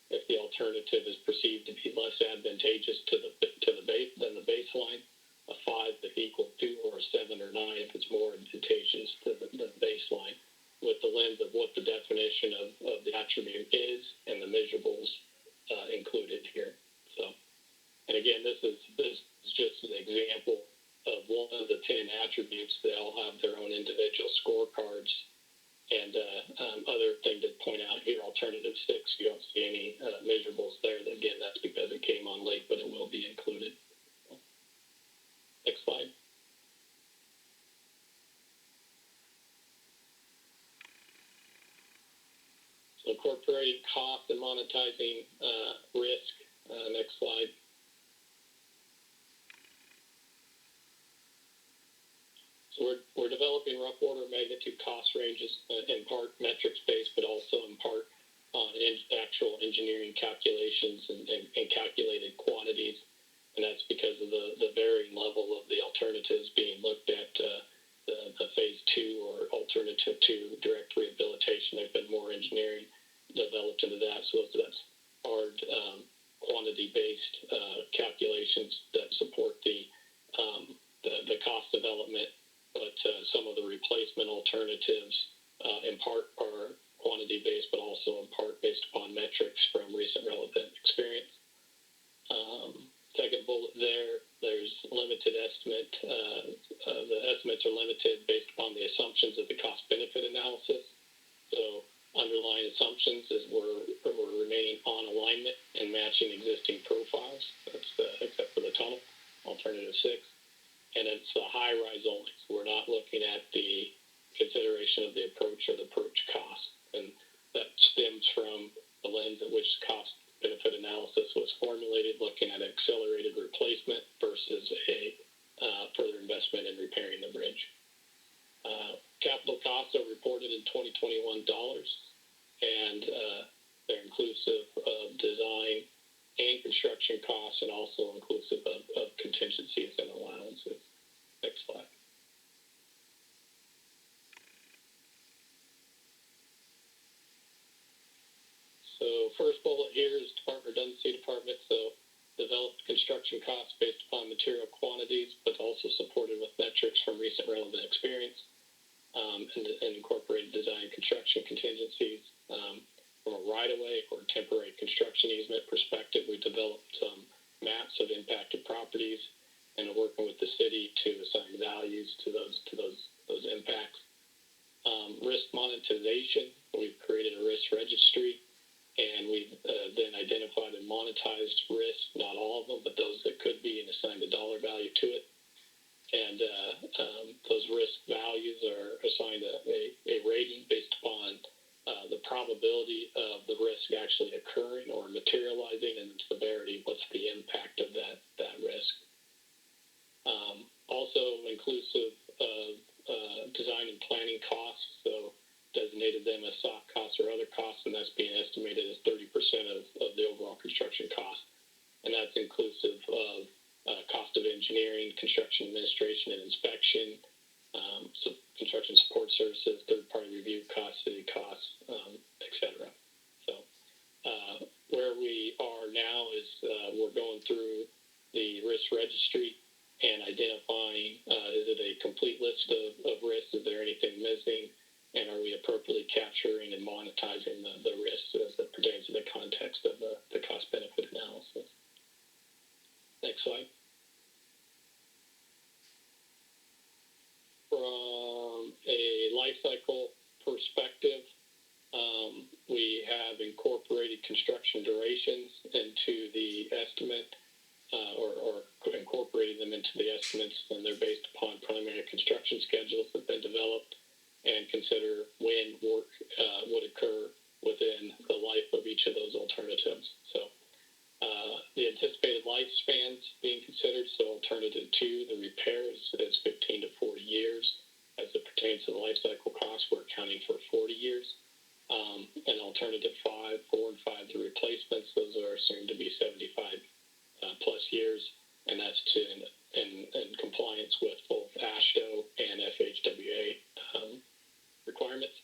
if the alternative is perceived to be less advantageous than the baseline, a 5 if equal to, or a 7 or 9 if it's more advantageous to the baseline, with the lens of what the definition of the attribute is and the measurables included here. So, and again, this is just an example of one of the 10 attributes. They all have their own individual scorecards. And other thing to point out here, alternative 6, you don't see any measurables there. Again, that's because it came on late, but it will be included. Next slide. So incorporating cost and monetizing risk. Next slide. So we're developing rough order of magnitude cost ranges, in part metrics based, but also in part on actual engineering calculations and calculated quantities. And that's because of the varying level of the alternatives being looked at. The phase 2 or alternative 2 direct rehabilitation, there's been more engineering developed into that. So that's hard quantity based calculations that support the cost development. But some of the replacement alternatives, in part, are quantity-based, but also in part based upon metrics from recent relevant experience. Second bullet there's limited estimate. The estimates are limited based upon the assumptions of the cost-benefit analysis. So underlying assumptions is we're remaining on alignment and matching existing profiles. That's except for the tunnel, alternative 6. And it's the high rise only. So we're not looking at the consideration of the approach or the approach cost. And that stems from the lens at which cost benefit analysis was formulated, looking at accelerated replacement versus a further investment in repairing the bridge. Capital costs are reported in 2021 dollars, and they're inclusive of design and construction costs, and also inclusive of contingencies and allowances. Next slide. So first bullet here is Department Redundancy Department. So developed construction costs based upon material quantities, but also supported with metrics from recent relevant experience, and incorporated design construction contingencies. From a right-of-way or temporary construction easement perspective, we developed maps of impacted properties and are working with the city to assign values to those impacts. Risk monetization, we've created a risk registry, and we've then identified and monetized risks, not all of them, but those that could be, and assigned a dollar value to it. And those risk values are assigned a rating based upon the probability of the risk actually occurring or materializing, and severity, what's the impact of that risk. Also inclusive of design and planning costs, so designated them as soft costs or other costs, and that's being estimated as 30% of the overall construction cost. And that's inclusive of cost of engineering, construction administration and inspection, construction support services, third-party review costs, city costs, etc. So where we are now is we're going through the risk registry and identifying, is it a complete list of risks? Is there anything missing? And are we appropriately capturing and monetizing the risks as it pertains to the context of the cost-benefit analysis? Next slide. From a life cycle perspective, we have incorporated construction durations into the estimate, or incorporating them into the estimates, and they're based upon preliminary construction schedules that have been developed, and consider when work would occur within the life of each of those alternatives. So the anticipated lifespans being considered, so alternative 2, the repair is 15 to 40 years. As it pertains to the life cycle costs, we're accounting for 40 years. And alternative 5, 4, and 5, the replacements, those are assumed to be 75 plus years, and that's in compliance with both AASHTO and FHWA requirements.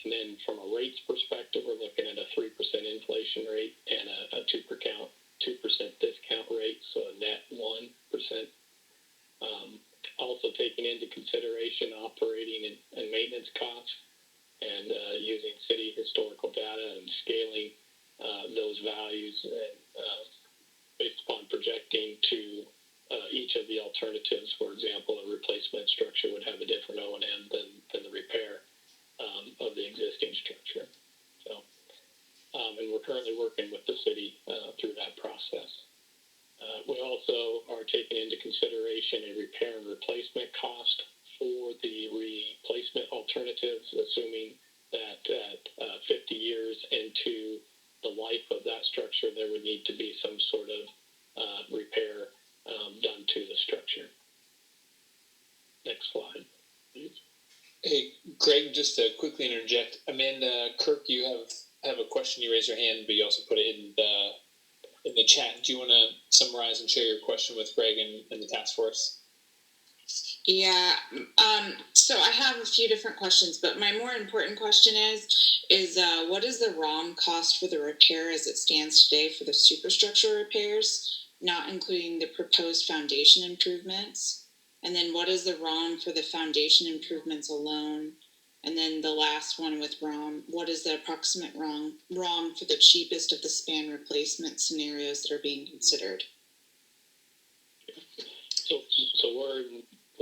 And then from a rates perspective, we're looking at a 3% inflation rate and a 2% discount rate, so a net 1%. Also taking into consideration operating and maintenance costs, and using city historical data and scaling those values, and based upon projecting to each of the alternatives. For example, a replacement structure would have a different O&M than the repair of the existing structure. So, and we're currently working with the city through that process. We also are taking into consideration a repair and replacement cost for the replacement alternatives, assuming that at 50 years into the life of that structure, there would need to be some sort of repair done to the structure. Next slide, please. Hey, Greg, just to quickly interject, Amanda, Kirk, you have a question. You raised your hand, but you also put it in the chat. Do you want to summarize and share your question with Greg and the task force? Yeah, so I have a few different questions, but my more important question is what is the ROM cost for the repair as it stands today for the superstructure repairs, not including the proposed foundation improvements? And then what is the ROM for the foundation improvements alone? And then the last one with ROM, what is the approximate ROM for the cheapest of the span replacement scenarios that are being considered? So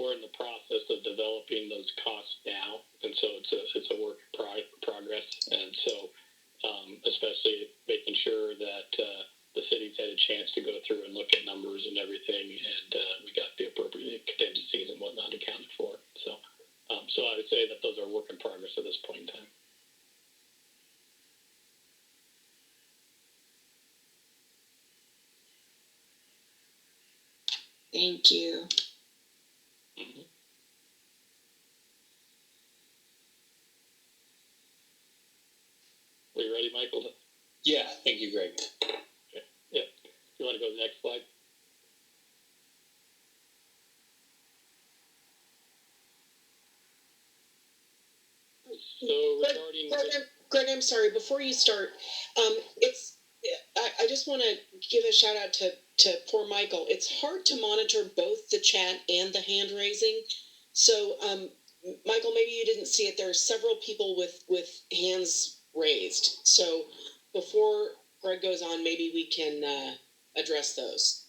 we're in the process of developing those costs now, and so it's a work in progress, and so especially making sure that the city's had a chance to go through and look at numbers and everything, and we got the appropriate contingencies and whatnot accounted for. So I would say that those are work in progress at this point in time. Thank you. Mm-hmm. Are you ready, Michael? Yeah, thank you, Greg. Okay. Yeah. You want to go to the next slide? So regarding Greg, I'm sorry. Before you start, I just want to give a shout out to poor Michael. It's hard to monitor both the chat and the hand raising. So, Michael, maybe you didn't see it. There are several people with hands raised. So, before Greg goes on, maybe we can address those.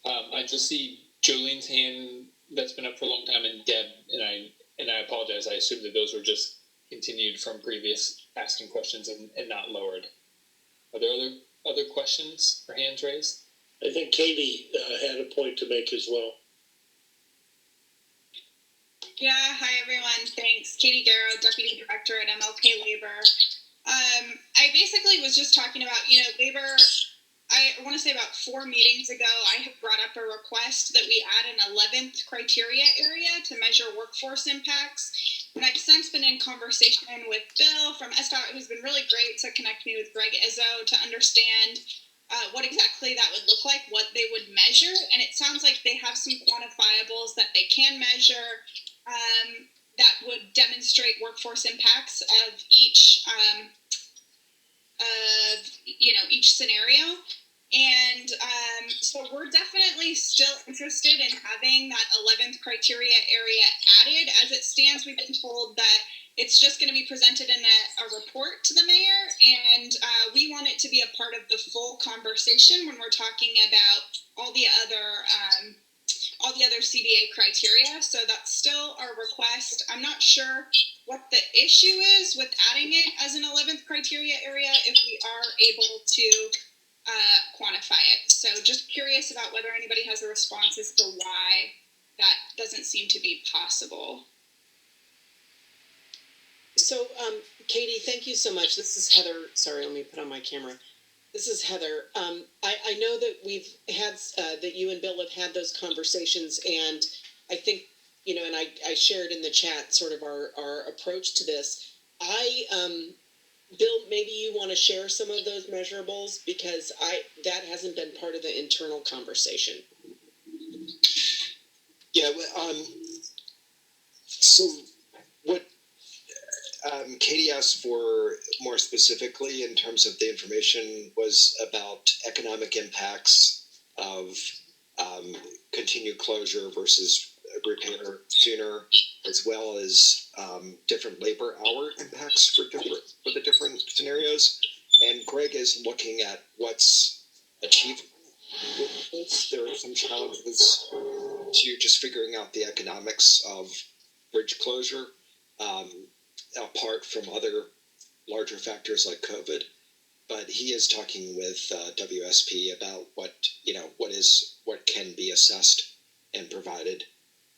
I just see Jolene's hand that's been up for a long time, and Deb, and I apologize. I assume that those were just continued from previous asking questions and not lowered. Are there other questions or hands raised? I think Katie had a point to make as well. Yeah, hi everyone. Thanks. Katie Darrow, Deputy Director at MLK Labor. I basically was just talking about, labor. I want to say about 4 meetings ago, I had brought up a request that we add an 11th criteria area to measure workforce impacts. And I've since been in conversation with Bill from SDOT, who's been really great to connect me with Greg Izzo to understand what exactly that would look like, what they would measure. And it sounds like they have some quantifiables that they can measure that would demonstrate workforce impacts of each each scenario. And so we're definitely still interested in having that 11th criteria area added. As it stands, we've been told that it's just going to be presented in a report to the mayor, and we want it to be a part of the full conversation when we're talking about all the other CBA criteria. So that's still our request. I'm not sure what the issue is with adding it as an 11th criteria area if we are able to quantify it. So just curious about whether anybody has a response as to why that doesn't seem to be possible. So, Katie, thank you so much. This is Heather. Sorry, let me put on my camera. This is Heather. I know that we've had, that you and Bill have had those conversations, and I think, and I shared in the chat sort of our approach to this. Bill, maybe you want to share some of those measurables, because that hasn't been part of the internal conversation. Yeah, so what Katie asked for more specifically in terms of the information was about economic impacts of continued closure versus repair sooner, as well as different labor hour impacts for the different scenarios. And Greg is looking at what's achievable with this. There are some challenges to just figuring out the economics of bridge closure, apart from other larger factors like COVID. But he is talking with WSP about what can be assessed and provided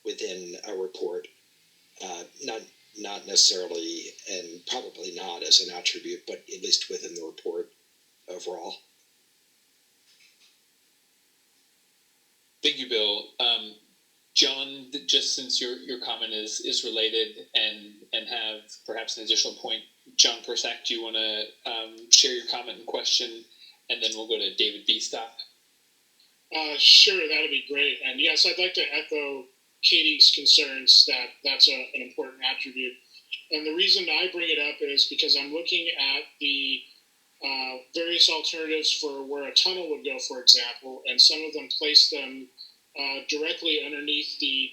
within a report, not necessarily, and probably not as an attribute, but at least within the report overall. Thank you, Bill. John, just since your comment is related and have perhaps an additional point, John Persack, do you want to share your comment and question, and then we'll go to David Beestock? Sure, that'd be great. And yes, I'd like to echo Katie's concerns that that's an important attribute. And the reason I bring it up is because I'm looking at the various alternatives for where a tunnel would go, for example, and some of them place them directly underneath the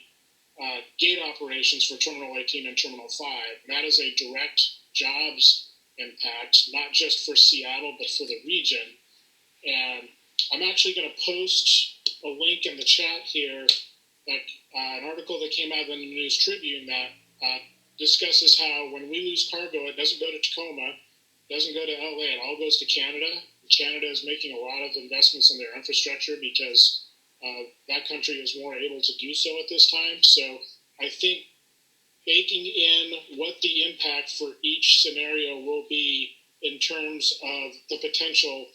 gate operations for Terminal 18 and Terminal 5. That is a direct jobs impact, not just for Seattle, but for the region. And I'm actually going to post a link in the chat here, that an article that came out of the News Tribune that discusses how when we lose cargo, it doesn't go to Tacoma, it doesn't go to LA, it all goes to Canada. Canada is making a lot of investments in their infrastructure because that country is more able to do so at this time. So I think baking in what the impact for each scenario will be in terms of the potential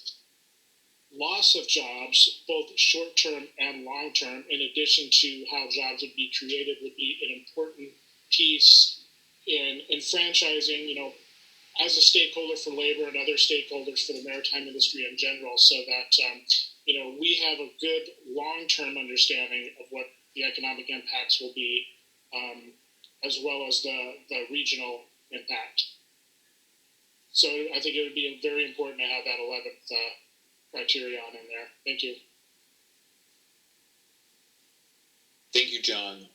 loss of jobs, both short-term and long-term, in addition to how jobs would be created, would be an important piece in franchising, you know, as a stakeholder for labor and other stakeholders for the maritime industry in general, so that, you know, we have a good long-term understanding of what the economic impacts will be, as well as the regional impact. So I think it would be very important to have that 11th criterion in there. Thank you. Thank you, John.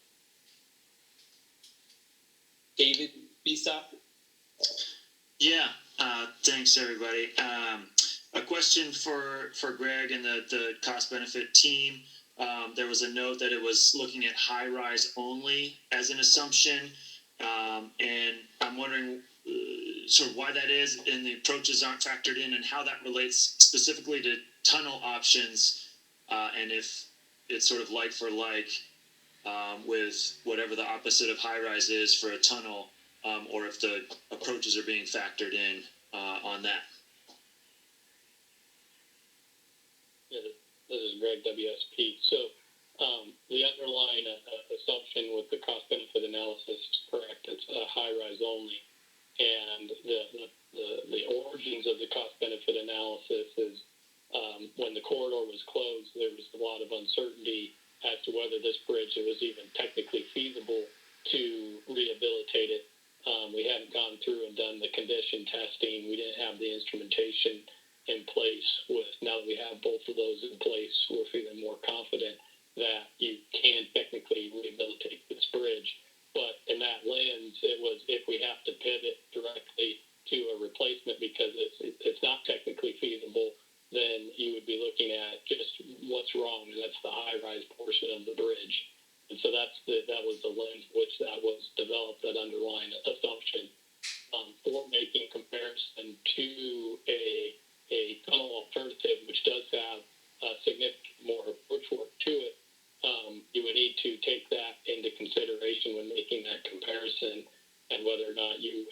David Bisop? Yeah, thanks everybody. A question for Greg and the cost benefit team. There was a note that it was looking at high rise only as an assumption, and I'm wondering sort of why that is, and the approaches aren't factored in, and how that relates specifically to tunnel options, and if it's sort of like for like with whatever the opposite of high rise is for a tunnel, or if the approaches are being factored in on that. Yeah, this is Greg, WSP. So the underlying assumption with the cost-benefit analysis is correct. It's high-rise only. And the origins of the cost-benefit analysis is when the corridor was closed, there was a lot of uncertainty as to whether this bridge was even technically feasible to rehabilitate it. We hadn't gone through and done the condition testing. We didn't have the instrumentation in place. Now that we have both of those in place, we're feeling more confident that you can technically rehabilitate this bridge. But in that lens, it was if we have to pivot directly to a replacement because it's not technically feasible, then you would be looking at just what's wrong, and that's the high-rise portion of the bridge. And so that was the lens which that was developed, that underlying assumption for making comparison to a tunnel alternative, which does have significant more approach work to it. You would need to take that into consideration when making that comparison, and whether or not you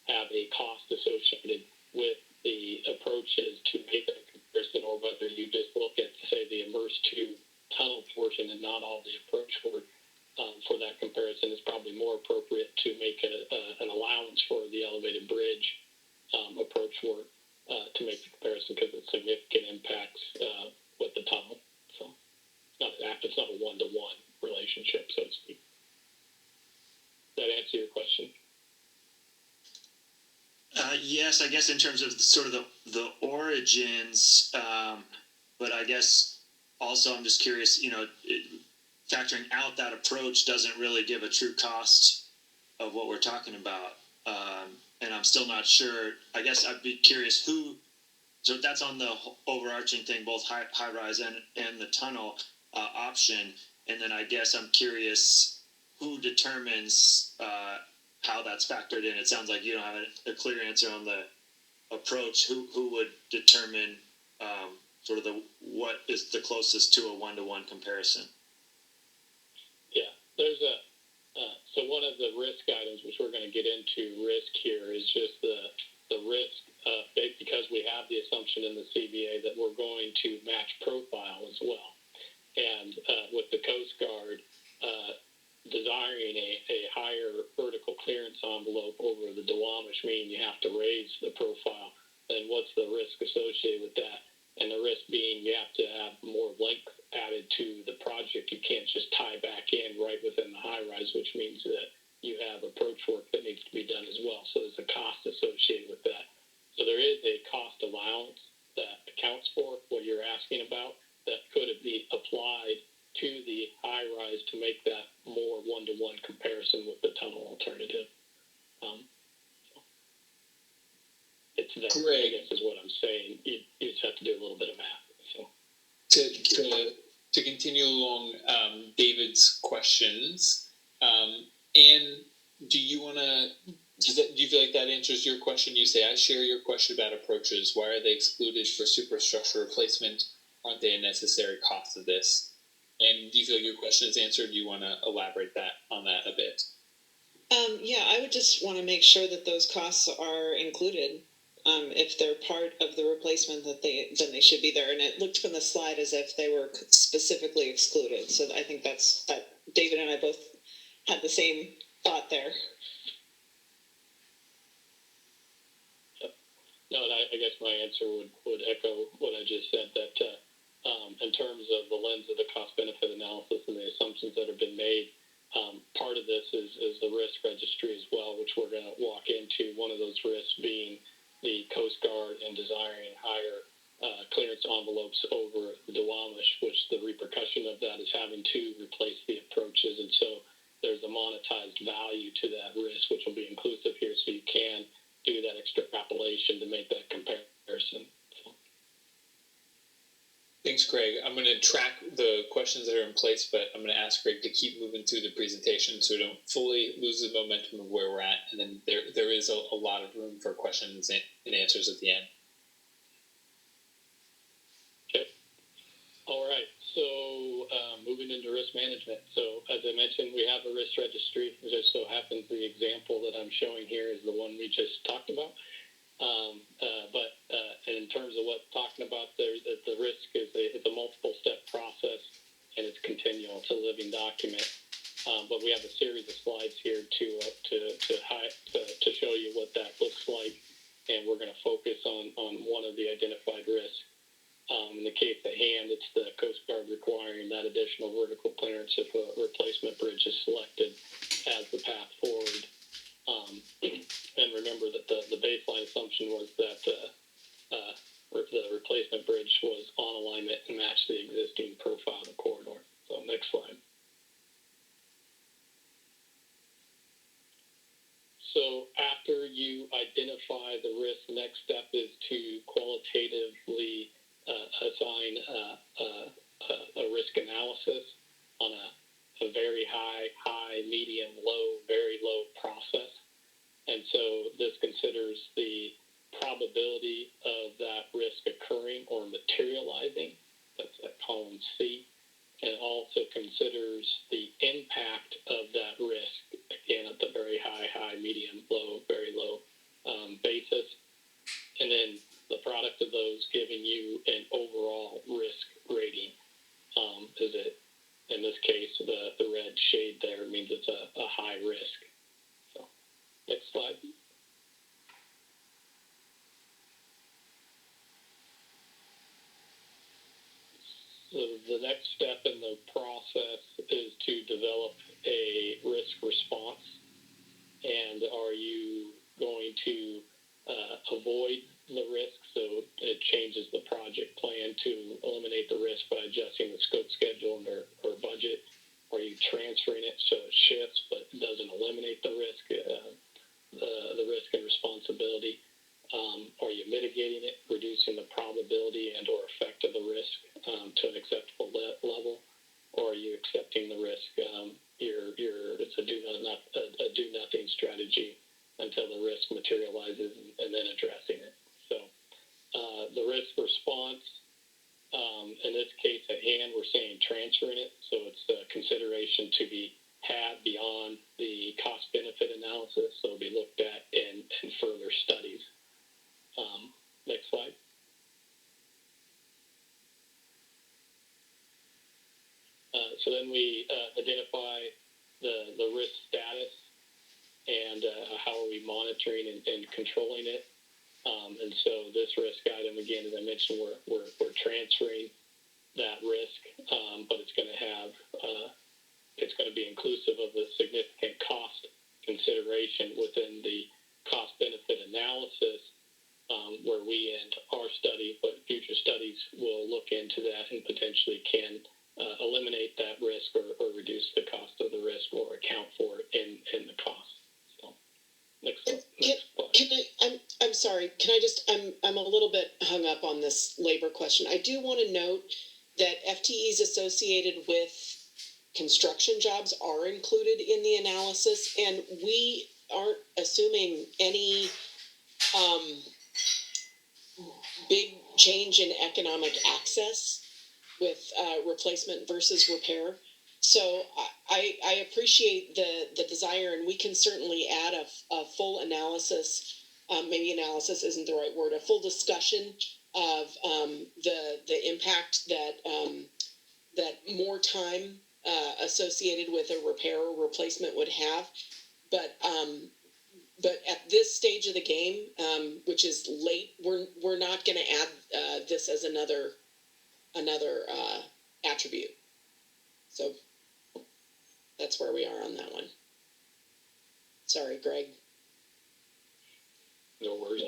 have a cost associated with the approaches to make that comparison, or whether you just look at, say, the Immersed 2 tunnel portion and not all the approach work. For that comparison, it's probably more appropriate to make an allowance for the elevated bridge approach work to make the comparison, because it's significant impacts with the tunnel. So it's not a one-to-one relationship, so to speak. Does that answer your question? Yes, I guess in terms of sort of the origins, but I guess also I'm just curious, you know, factoring out that approach doesn't really give a true cost of what we're talking about. And I'm still not sure. I guess I'd be curious so that's on the overarching thing, both high rise and the tunnel option. And then I guess I'm curious who determines how that's factored in. It sounds like you don't have a clear answer on the approach. Who would determine sort of what is the closest to a one-to-one comparison? Yeah, there's so one of the risk items, which we're going to get into risk here, is just the risk because we have the assumption in the CBA that we're going to match profile as well. And with the Coast Guard desiring a higher vertical clearance envelope over the Duwamish, meaning you have to raise the profile, then what's the risk associated with that? And the risk being you have to have more length added to the project. You can't just tie back in right within the high rise, which means that you have approach work that needs to be done as well. So there's a cost associated with that. So there is a cost allowance that accounts for what you're asking about that could be applied to the high rise to make that more one-to-one comparison with the tunnel alternative. It's that, I guess, is what I'm saying. You just have to do a little bit of math. So continue along David's questions. Anne, do you want to? Do you feel like that answers your question? You say, I share your question about approaches. Why are they excluded for superstructure replacement? Aren't they a necessary cost of this? And do you feel like your question is answered? Do you want to elaborate on that a bit? Yeah, I would just want to make sure that those costs are included. If they're part of the replacement, then they should be there. And it looked from the slide as if they were specifically excluded. So I think that David and I both had the same thought there. No, and I guess my answer would echo what I just said, that in terms of the lens of the cost-benefit analysis and the assumptions that have been made, part of this is the risk registry as well, which we're going to walk into. One of those risks being the Coast Guard and desiring higher clearance envelopes over the Duwamish, which the repercussion of that is having to replace the approaches. And so there's a monetized value to that risk, which will be inclusive here, so you can do that extrapolation to make that comparison. Thanks, Greg. I'm going to track the questions that are in place, but I'm going to ask Greg to keep moving through the presentation so we don't fully lose the momentum of where we're at. And then there is a lot of room for questions and answers at the end. Okay. All right. So moving into risk management. So as I mentioned, we have a risk registry. It just so happens the example that I'm showing here is the one we just talked about. But in terms of what talking about there, the risk is it's a multiple step process and it's continual. It's a living document. But we have a series of slides here to show you what that looks like, and we're going to focus on one of the identified risks. In the case at hand, it's the Coast Guard requiring that additional vertical clearance if a replacement bridge is selected as the path forward. And remember that the baseline assumption was that the replacement bridge was on alignment and matched the existing profile of the corridor. So next slide. So after you identify the risk, next step is to qualitatively assign a risk analysis on a very high, medium, low, very low process. And so this considers the probability of that risk occurring or materializing. That's at column C. And also considers the impact of that risk, again, at the very high, medium, low, very low basis. And then the product of those giving you an overall risk rating. Is it, in this case, the red shade there means it's a high risk. So, next slide. So the next step in the process is to develop a risk response. And are you going to avoid the risk, so it changes the project plan to eliminate the risk by adjusting the scope, schedule, or budget? Are you transferring it so it shifts but doesn't eliminate the risk, the risk and responsibility? Are you mitigating it, reducing the probability and or effect of the risk to an acceptable level? Or are you accepting the risk? It's a do nothing strategy until the risk materializes and then addressing it. So the risk response, in this case at hand, we're saying transferring it. So it's a consideration to be had beyond the cost benefit analysis. So it'll be looked at in further studies. Next slide. So then we identify the risk status and how are we monitoring and controlling it. And so this risk item, again, as I mentioned, we're transferring that risk, but it's going to have it's going to be inclusive of a significant cost consideration within the cost benefit analysis, where we end our study, but future studies will look into that and potentially can eliminate that risk or reduce the cost of the risk or account for it in the cost. So next slide. I'm sorry. Can I just? I'm a little bit hung up on this labor question. I do want to note that FTEs associated with construction jobs are included in the analysis, and we aren't assuming any big change in economic access with replacement versus repair. So I appreciate the desire, and we can certainly add a full analysis. Maybe analysis isn't the right word. A full discussion of the impact that more time associated with a repair or replacement would have. But at this stage of the game, which is late, we're not going to add this as another attribute. So that's where we are on that one. Sorry, Greg. No worries.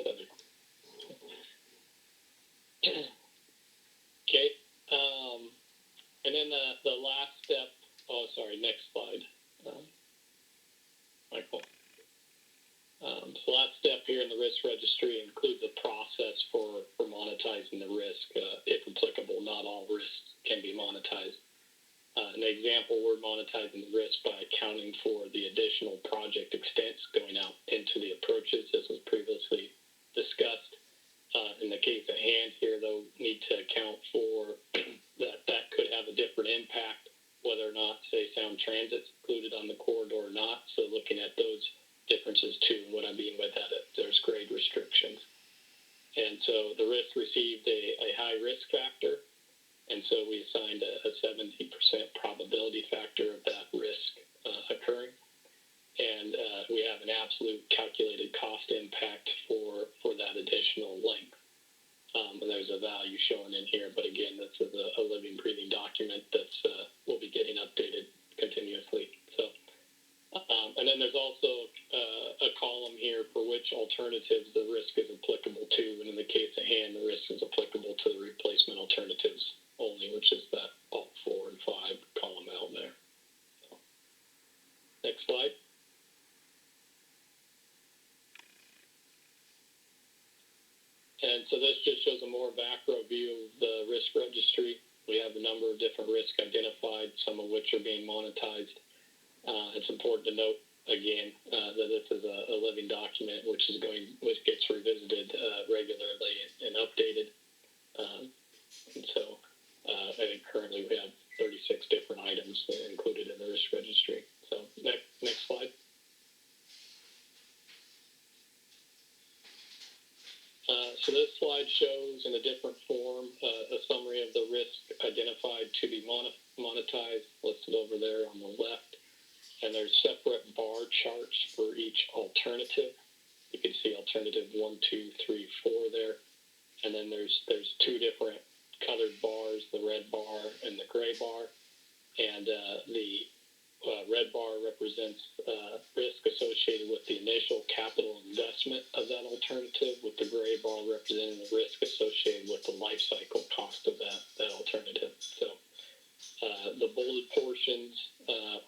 Okay. And then the last step. Oh, sorry. Next slide, Michael. The last step here in the risk registry includes a process for monetizing the risk. If applicable, not all risks can be monetized. An example, we're monetizing the risk by accounting for the additional project extents going out into the approaches, as was previously discussed. In the case at hand here, though, need to account for that could have a different impact, whether or not, say, sound transit's included on the corridor or not. So looking at those differences too, and what I mean by that, there's grade restrictions. And so the risk received a high risk factor, and so we assigned a 70% probability factor of that risk occurring. And we have an absolute calculated cost impact for that additional length. And there's a value shown in here, but again, this is a living, breathing document that's will be getting updated continuously. So, and then there's also a column here for which alternatives the risk is applicable to, and in the case at hand, the risk is applicable to the replacement alternatives only, which is that alt 4 and 5 column out there. So, next slide. And so this just shows a more macro view of the risk registry. We have a number of different risks identified, some of which are being monetized. It's important to note again that this is a living document which gets revisited regularly and updated. And so I think currently we have 36 different items included in the risk registry. So next slide. So this slide shows in a different form a summary of the risk identified to be monetized, listed over there on the left. And there's separate bar charts for each alternative. You can see alternative 1, 2, 3, 4 there. And then there's two different colored bars, the red bar and the gray bar. And the red bar represents risk associated with the initial capital investment of that alternative, with the gray bar representing the risk associated with the life cycle cost of that alternative. So the bolded portions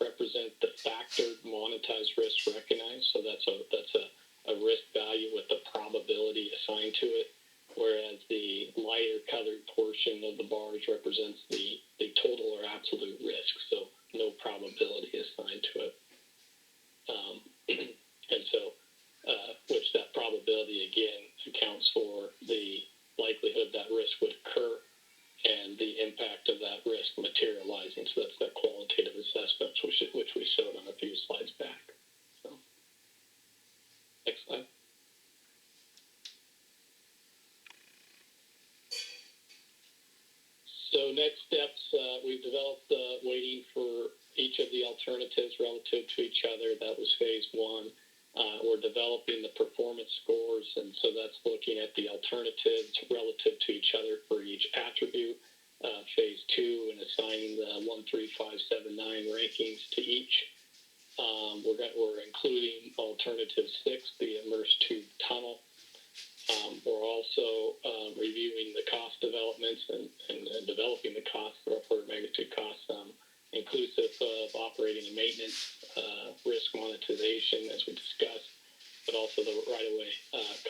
represent the factored monetized risk recognized. So that's a risk value with the probability assigned to it, whereas the lighter colored portion of the bars represents the total or absolute risk. So no probability assigned to it. And so, which that probability again accounts for the likelihood that risk would occur and the impact of that risk materializing. So that's that qualitative assessment, which we showed on a few slides back. So, next slide. So next steps, we've developed the weighting for each of the alternatives relative to each other. That was phase 1. We're developing the performance scores, and so that's looking at the alternatives relative to each other for each attribute. Phase 2, and assigning the 1, 3, 5, 7, 9 rankings to each. We're including alternative 6, the Immersed tube tunnel. We're also reviewing the cost developments and developing the cost, rough order magnitude costs, inclusive of operating and maintenance, risk monetization, as we discussed, but also the right-of-way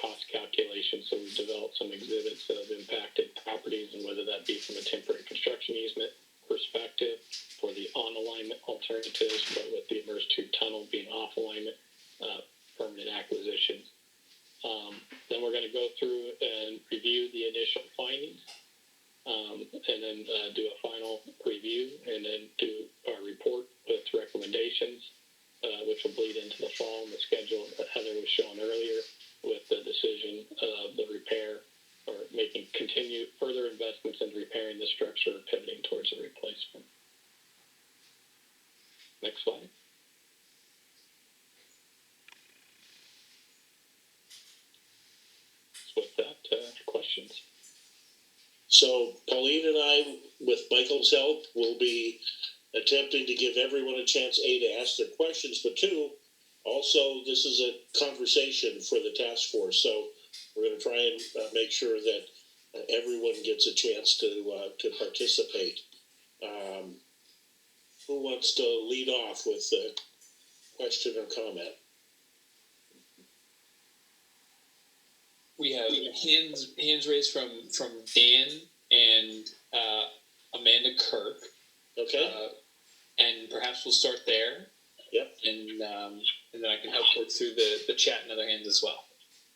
cost calculation. So we've developed some exhibits of impacted properties and whether that be from a temporary construction easement perspective for the on-alignment alternatives, but with the Immersed Tube Tunnel being off-alignment, permanent acquisitions. Then we're going to go through and review the initial findings, and then do a final review, and then do our report with recommendations, which will bleed into the fall and the schedule that Heather was showing earlier with the decision of the repair or making continued further investments in repairing the structure or pivoting towards a replacement. Next slide. With that, questions? So Pauline and I, with Michael's help, will be attempting to give everyone a chance, A, to ask their questions, but two, also this is a conversation for the task force. So we're going to try and make sure that everyone gets a chance to participate. Who wants to lead off with a question or comment? We have hands raised from Dan and Amanda Kirk. Okay. And perhaps we'll start there. Yep. And then I can help work through the chat and other hands as well.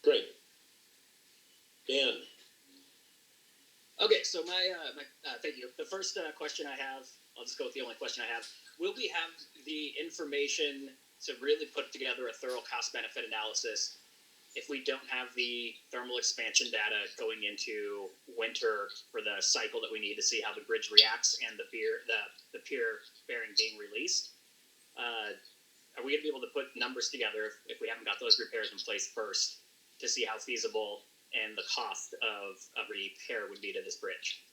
Great. Dan. Okay, so my thank you. The first question I have, I'll just go with the only question I have. Will we have the information to really put together a thorough cost-benefit analysis if we don't have the thermal expansion data going into winter for the cycle that we need to see how the bridge reacts and the pier bearing being released? Are we going to be able to put numbers together if we haven't got those repairs in place first to see how feasible and the cost of a repair would be to this bridge?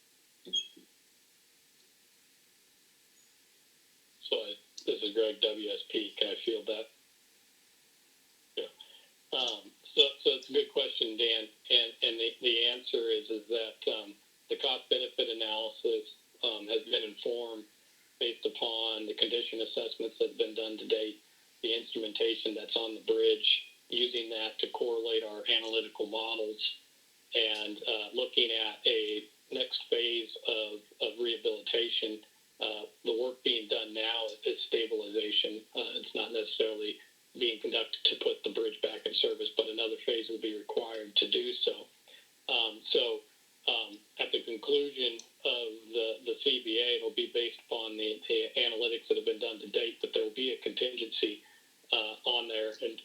So this is Greg, WSP. Can I field that? Yeah. So it's a good question, Dan. And the answer is that the cost-benefit analysis has been informed based upon the condition assessments that have been done to date, the instrumentation that's on the bridge, using that to correlate our analytical models, and looking at a next phase of rehabilitation. The work being done now is stabilization. It's not necessarily being conducted to put the bridge back in service, but another phase will be required to do so. At the conclusion of the CBA, it'll be based upon the analytics that have been done to date, but there will be a contingency on there, and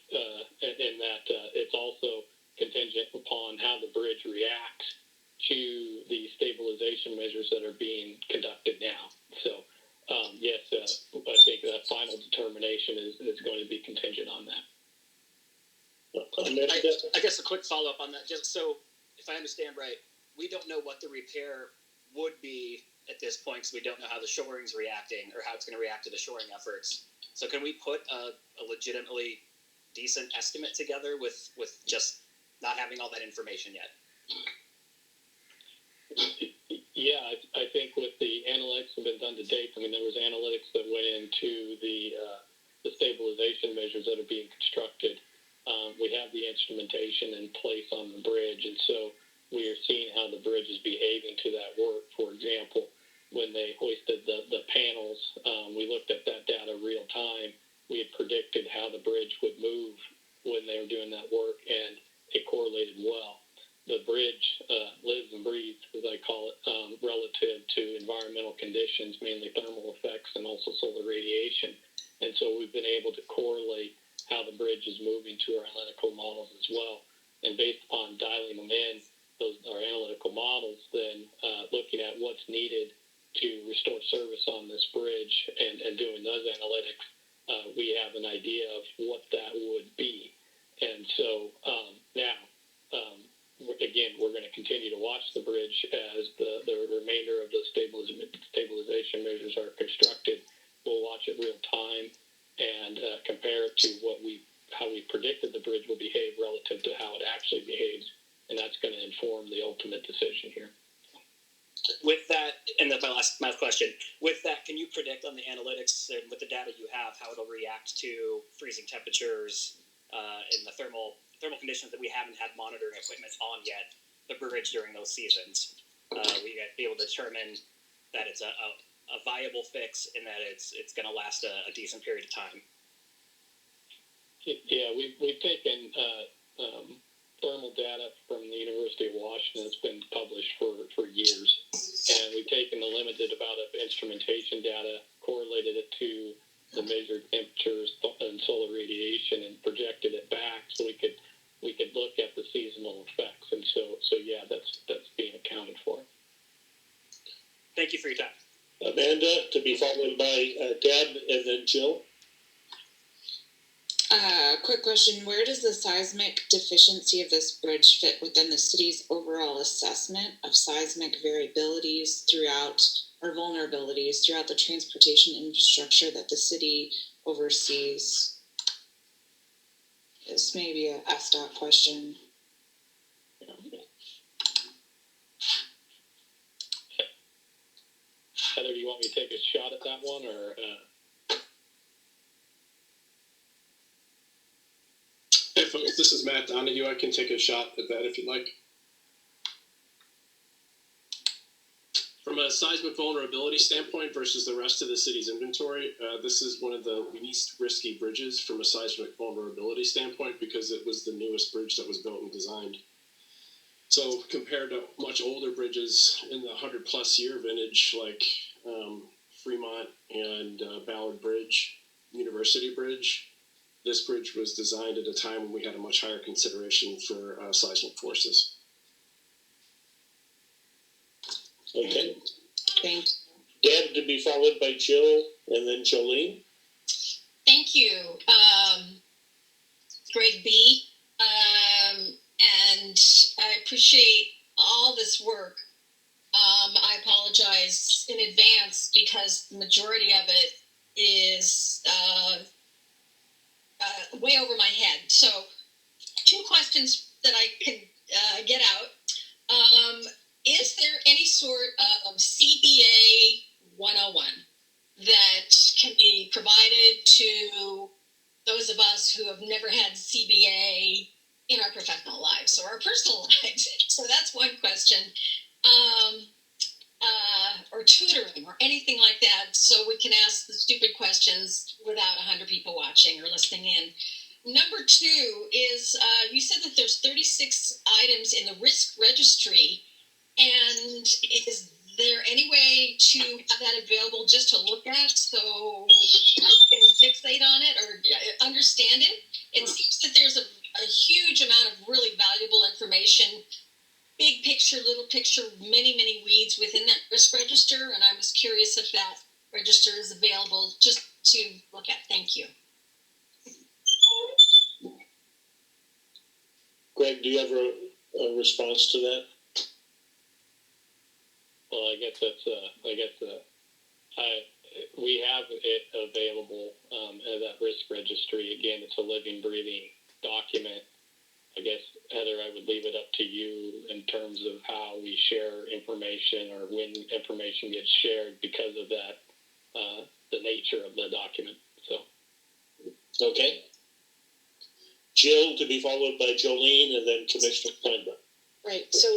in that it's also contingent upon how the bridge reacts to the stabilization measures that are being conducted now. So, yes, I think that final determination is going to be contingent on that. I guess a quick follow-up on that, just so if I understand right, we don't know what the repair would be at this point because we don't know how the shoring's reacting or how it's going to react to the shoring efforts. So can we put a legitimately decent estimate together with just not having all that information yet? Yeah, I think with the analytics that have been done to date, I mean, there was analytics that went into the stabilization measures that are being constructed. We have the instrumentation in place on the bridge, and so we are seeing how the bridge is behaving to that work. For example, when they hoisted the panels, we looked at that data real time. We had predicted how the bridge would move when they were doing that work, and it correlated well. The bridge lives and breathes, as I call it, relative to environmental conditions, mainly thermal effects and also solar radiation. And so we've been able to correlate how the bridge is moving to our analytical models as well. And based upon dialing them in, our analytical models, then looking at what's needed to restore service on this bridge and doing those analytics, we have an idea of what that would be. And so now, again, we're going to continue to watch the bridge as the remainder of the stabilization measures are constructed. We'll watch it real time and compare it to how we predicted the bridge will behave relative to how it actually behaves, and that's going to inform the ultimate decision here. With that, and that's my last question. With that, can you predict on the analytics and with the data you have how it'll react to freezing temperatures and the thermal conditions that we haven't had monitoring equipment on yet, the bridge during those seasons? we got to be able to determine that it's a viable fix and that it's going to last a decent period of time. Yeah, we've taken thermal data from the University of Washington. It's been published for years, and we've taken the limited amount of instrumentation data, correlated it to the measured temperatures and solar radiation, and projected it back so we could look at the seasonal effects. And so yeah, that's being accounted for. Thank you for your time. Amanda, to be followed by Deb and then Jill. Quick question. Where does the seismic deficiency of this bridge fit within the city's overall assessment of seismic variabilities throughout, or vulnerabilities throughout the transportation infrastructure that the city oversees? This may be a SDOT question. Heather, do you want me to take a shot at that one, or? Hey folks, this is Matt Donahue. I can take a shot at that if you'd like. From a seismic vulnerability standpoint versus the rest of the city's inventory, this is one of the least risky bridges from a seismic vulnerability standpoint because it was the newest bridge that was built and designed. So compared to much older bridges in the 100+ year vintage like Fremont and Ballard Bridge, University Bridge, this bridge was designed at a time when we had a much higher consideration for seismic forces. Okay. Thanks. Deb to be followed by Jill and then Jolene. Thank you, Greg B. And I appreciate all this work. I apologize in advance because the majority of it is way over my head. So 2 questions that I can get out. Is there any sort of CBA 101 that can be provided to those of us who have never had CBA in our professional lives or our personal lives? So that's one question. Or tutoring or anything like that, so we can ask the stupid questions without 100 people watching or listening in. Number 2 is you said that there's 36 items in the risk registry, and is there any way to have that available just to look at so I can fixate on it or understand it? It seems that there's a huge amount of really valuable information, big picture, little picture, many, many weeds within that risk register, and I was curious if that register is available just to look at. Thank you. Greg, do you have a response to that? Well, I guess we have it available at that risk registry. Again, it's a living, breathing document. I guess, Heather, I would leave it up to you in terms of how we share information or when information gets shared because of that, the nature of the document. So, okay. Jill to be followed by Jolene and then Commissioner Steinberg. Right. So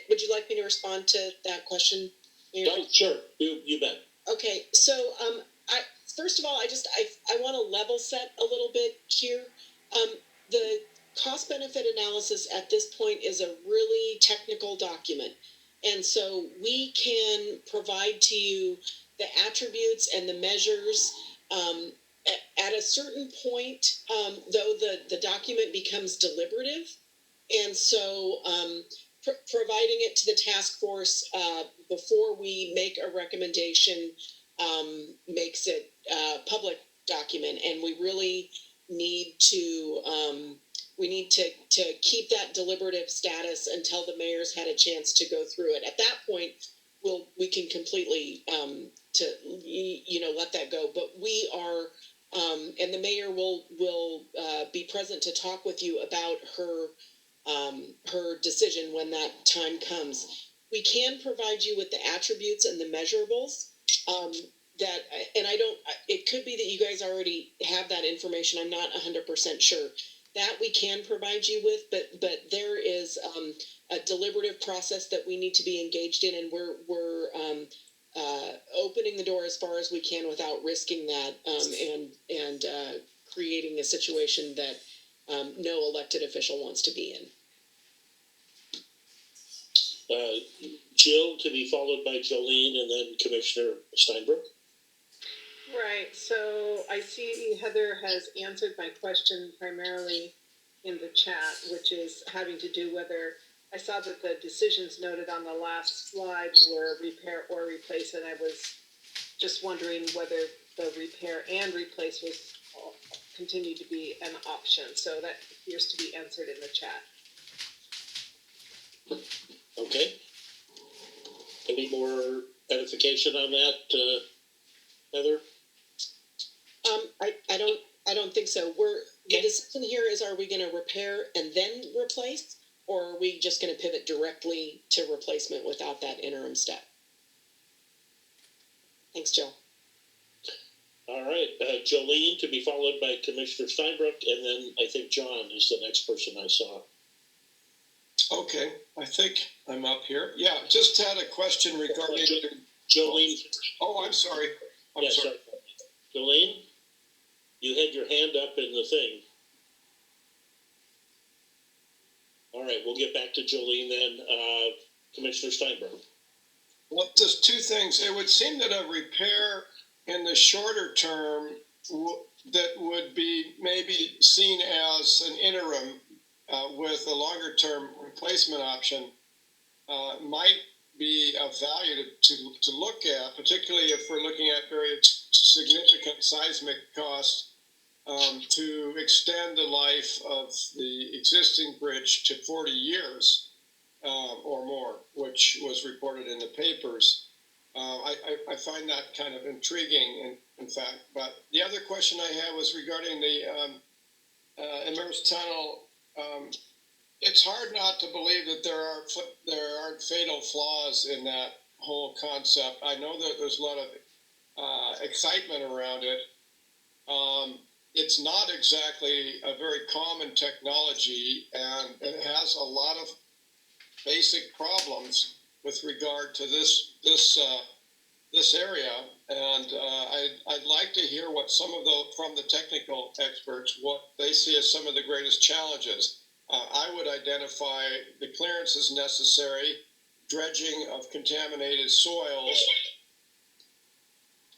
would you like me to respond to that question? Oh, sure. You bet. Okay. So, first of all, I want to level set a little bit here. The cost benefit analysis at this point is a really technical document. And so we can provide to you the attributes and the measures. At a certain point, though, the document becomes deliberative. And so providing it to the task force before we make a recommendation makes it a public document. And we really need to keep that deliberative status until the mayor's had a chance to go through it. At that point, we can completely let that go. But we are, and the mayor will be present to talk with you about her decision when that time comes. We can provide you with the attributes and the measurables. It could be that you guys already have that information. I'm not 100% sure. that we can provide you with, but there is a deliberative process that we need to be engaged in, and we're opening the door as far as we can without risking that, and creating a situation that no elected official wants to be in. Jill, to be followed by Jolene, and then Commissioner Steinbrook. Right, so I see Heather has answered my question primarily in the chat, which is having to do whether, I saw that the decisions noted on the last slide were repair or replace, and I was just wondering whether the repair and replace was continued to be an option. So that appears to be answered in the chat. Okay. Any more edification on that, Heather? I don't think so. The decision here is, are we going to repair and then replace, or are we just going to pivot directly to replacement without that interim step? Thanks, Jill. All right, Jolene, to be followed by Commissioner Steinbrook, and then I think John is the next person I saw. Okay, I think I'm up here. Yeah, just had a question regarding Jolene. Oh, I'm sorry. I'm sorry. Jolene, you had your hand up in the thing. All right, we'll get back to Jolene then. Commissioner Steinbrook. Well, just two things. It would seem that a repair in the shorter term that would be maybe seen as an interim with a longer term replacement option might be of value to look at, particularly if we're looking at very significant seismic costs to extend the life of the existing bridge to 40 years or more, which was reported in the papers. I find that kind of intriguing, in fact. But the other question I had was regarding the Immersed tunnel. It's hard not to believe that there aren't fatal flaws in that whole concept. I know that there's a lot of excitement around it. It's not exactly a very common technology, and it has a lot of basic problems with regard to this area. And I'd like to hear what from the technical experts, what they see as some of the greatest challenges. I would identify the clearances necessary, dredging of contaminated soils,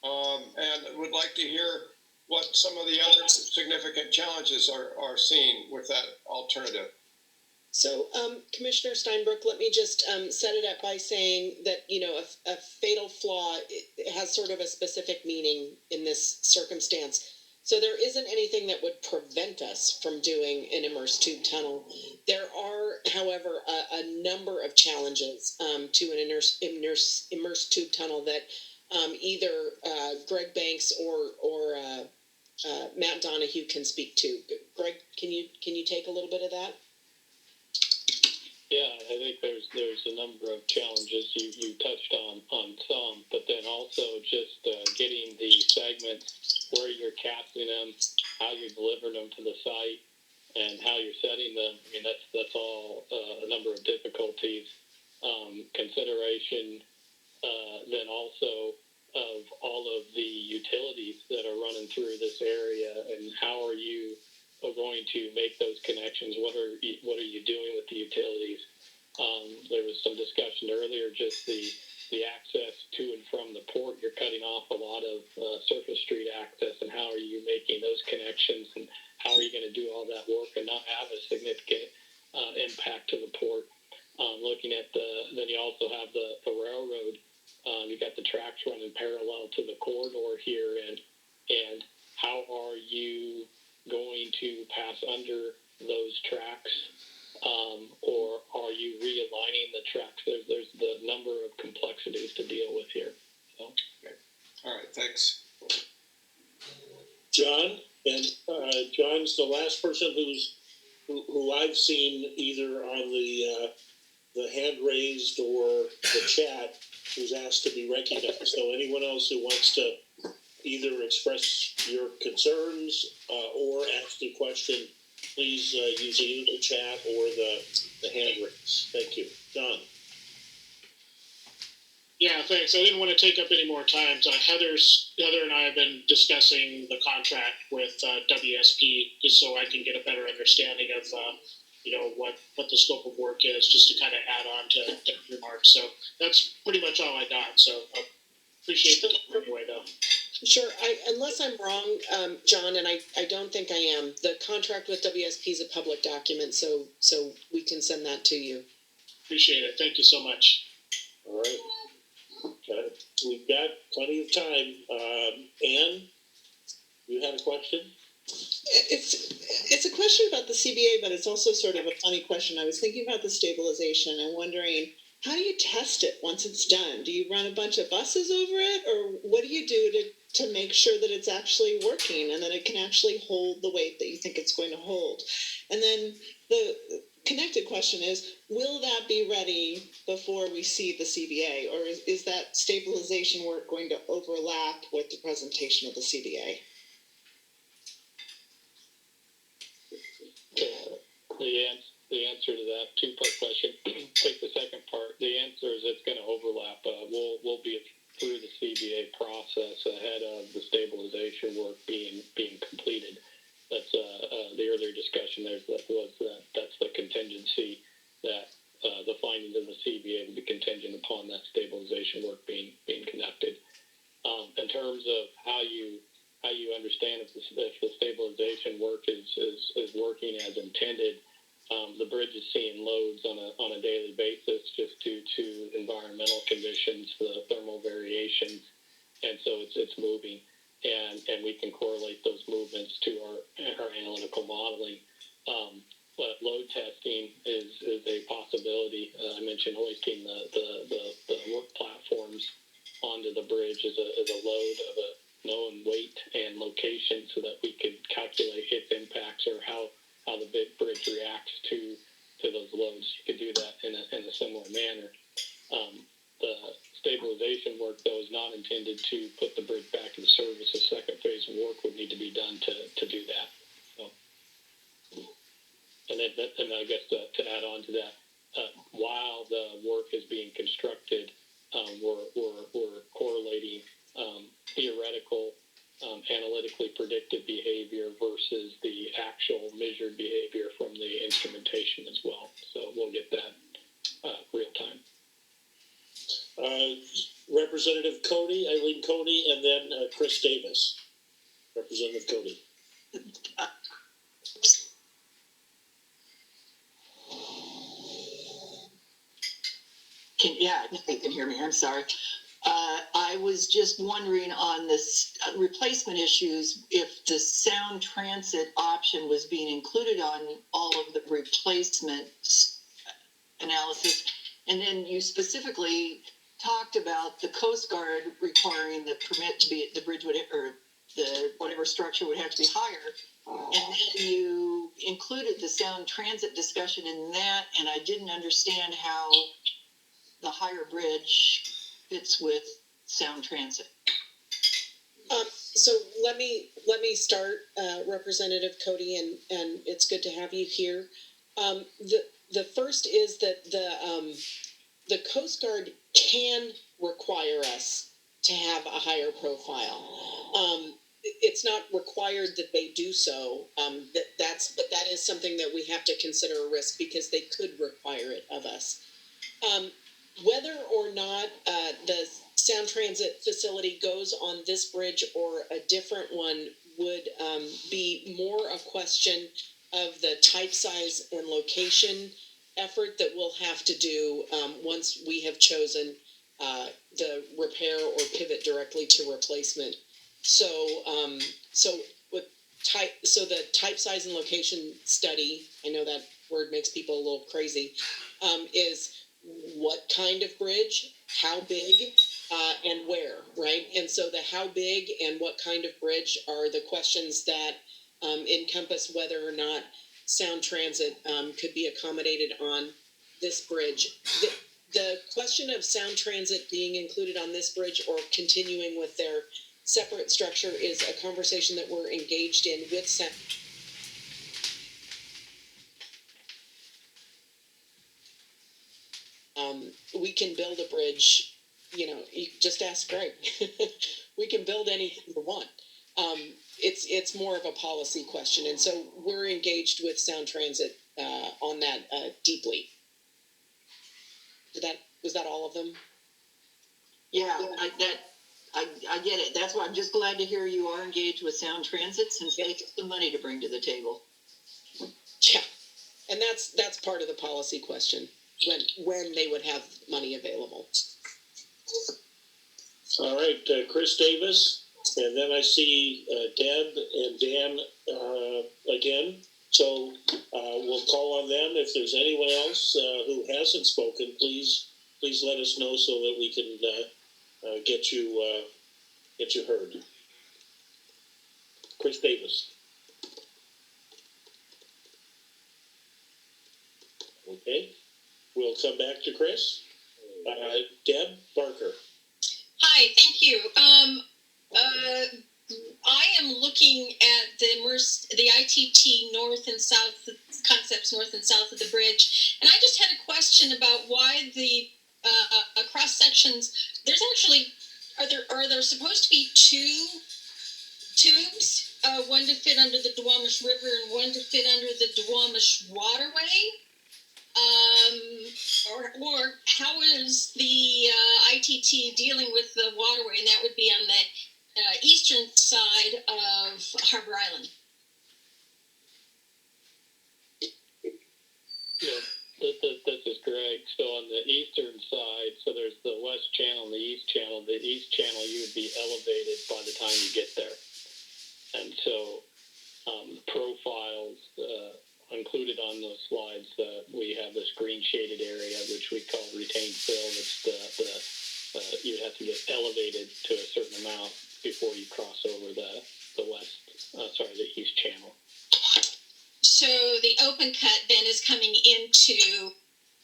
and would like to hear what some of the other significant challenges are seen with that alternative. So, Commissioner Steinbrook, let me just set it up by saying that, a fatal flaw has sort of a specific meaning in this circumstance. So there isn't anything that would prevent us from doing an immersed tube tunnel. There are, however, a number of challenges to an immersed tube tunnel that either Greg Banks or Matt Donahue can speak to. Greg, can you take a little bit of that? Yeah, I think there's a number of challenges you touched on some, but then also just getting the segments, where you're casting them, how you're delivering them to the site, and how you're setting them. I mean, that's all a number of difficulties. Consideration then also of all of the utilities that are running through this area, and how are you going to make those connections? What are you doing with the utilities? There was some discussion earlier, just the access to and from the port. You're cutting off a lot of surface street access, and how are you making those connections, and how are you going to do all that work and not have a significant impact to the port? Looking at then you also have the railroad. You got the tracks running parallel to the corridor here, and how are you going to pass under those tracks, or are you realigning the tracks? There's the number of complexities to deal with here. So. Okay. All right, thanks. John, and John's the last person who I've seen either on the hand raised or the chat who's asked to be recognized. So anyone else who wants to either express your concerns or ask a question please use either the chat or the hand raise. Thank you. John. Yeah, thanks. I didn't want to take up any more time. Heather and I have been discussing the contract with WSP just so I can get a better understanding of what the scope of work is, just to kind of add on to Deb's remarks. So that's pretty much all I got. So I appreciate the time anyway, though. Sure. Unless I'm wrong, John, and I don't think I am, the contract with WSP is a public document, so we can send that to you. Appreciate it. Thank you so much. All right. Okay. We've got plenty of time. Anne, you had a question? It's a question about the CBA, but it's also sort of a funny question. I was thinking about the stabilization and wondering, how do you test it once it's done? Do you run a bunch of buses over it, or what do you do to make sure that it's actually working and that it can actually hold the weight that you think it's going to hold? And then the connected question is, will that be ready before we see the CBA, or is that stabilization work going to overlap with the presentation of the CBA? The answer to that two-part question, take the second part. The answer is it's going to overlap. We'll be through the CBA process ahead of the stabilization work being completed. That's the earlier discussion there was that that's the contingency that the findings of the CBA will be contingent upon that stabilization work being conducted. In terms of how you understand if the stabilization work is working as intended, the bridge is seeing loads on a daily basis just due to environmental conditions, the thermal variations, and so it's moving, and we can correlate those movements to our analytical modeling. But load testing is a possibility. I mentioned hoisting the work platforms onto the bridge as a load of a known weight and location, so that we could calculate its impacts or how the big bridge reacts to those loads. You could do that in a similar manner. The stabilization work, though, is not intended to put the bridge back in service. A second phase of work would need to be done to do that. So, and I guess to add on to that, while the work is being constructed, we're correlating theoretical, analytically predicted behavior versus the actual measured behavior from the instrumentation as well. So we'll get that real time. Representative Cody, Eileen Cody, and then Chris Davis. Representative Cody. You can hear me. I'm sorry. I was just wondering on this replacement issues, if the sound transit option was being included on all of the replacement analysis. And then you specifically talked about the Coast Guard requiring the permit to be at the bridge or the whatever structure would have to be higher. And then you included the sound transit discussion in that, and I didn't understand how the higher bridge fits with sound transit. So let me start, Representative Cody, and it's good to have you here. The first is that the Coast Guard can require us to have a higher profile. It's not required that they do so. But that is something that we have to consider a risk, because they could require it of us. Whether or not the sound transit facility goes on this bridge or a different one would be more a question of the type, size, and location effort that we'll have to do once we have chosen the repair or pivot directly to replacement. So the type, size, and location study, I know that word makes people a little crazy, is what kind of bridge, how big, and where, right? And so the how big and what kind of bridge are the questions that encompass whether or not sound transit could be accommodated on this bridge. The question of sound transit being included on this bridge or continuing with their separate structure is a conversation that we're engaged in with can build a bridge, you just ask Greg. We can build anything we want. It's more of a policy question, and so we're engaged with Sound Transit on that deeply. Was that all of them? Yeah, I get it. That's why I'm just glad to hear you are engaged with Sound Transit, since they have some money to bring to the table. Yeah, and that's part of the policy question, when they would have money available. All right, Chris Davis, and then I see Deb and Dan again. So we'll call on them. If there's anyone else who hasn't spoken, please let us know so that we can get you heard. Chris Davis. Okay, we'll come back to Chris. Deb Barker. Hi, thank you. I am looking at the ITT north and south concepts, north and south of the bridge, and I just had a question about why the cross sections. There's actually are there supposed to be two tubes, one to fit under the Duwamish River and one to fit under the Duwamish waterway? Or how is the ITT dealing with the waterway? And that would be on the eastern side of Harbor Island. Yeah, this is Greg. So on the eastern side, so there's the west channel and the east channel. The east channel, you would be elevated by the time you get there. And so profiles included on those slides, we have this green shaded area, which we call retained fill. It's you have to get elevated to a certain amount before you cross over the east channel. So the open cut then is coming into,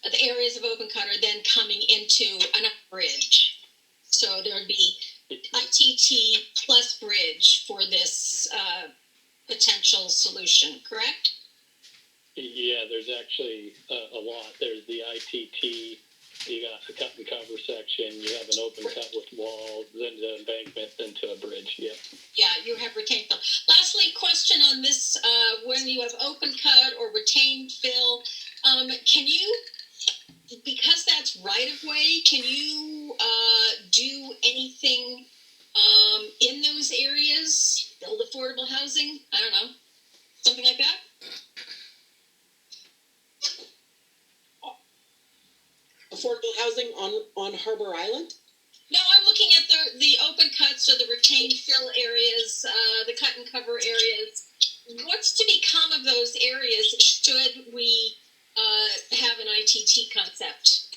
the areas of open cut are then coming into an bridge. So there would be ITT plus bridge for this potential solution, correct? Yeah, there's actually a lot. There's the ITT, you got the cut and cover section, you have an open cut with walls, then the embankment, then to a bridge, yeah. Yeah, you have retained fill. Lastly, question on this, when you have open cut or retained fill, can you, because that's right of way, can you do anything in those areas, build affordable housing? I don't know, something like that? Affordable housing on Harbor Island? No, I'm looking at the open cuts or the retained fill areas, the cut and cover areas. What's to become of those areas should we have an ITT concept?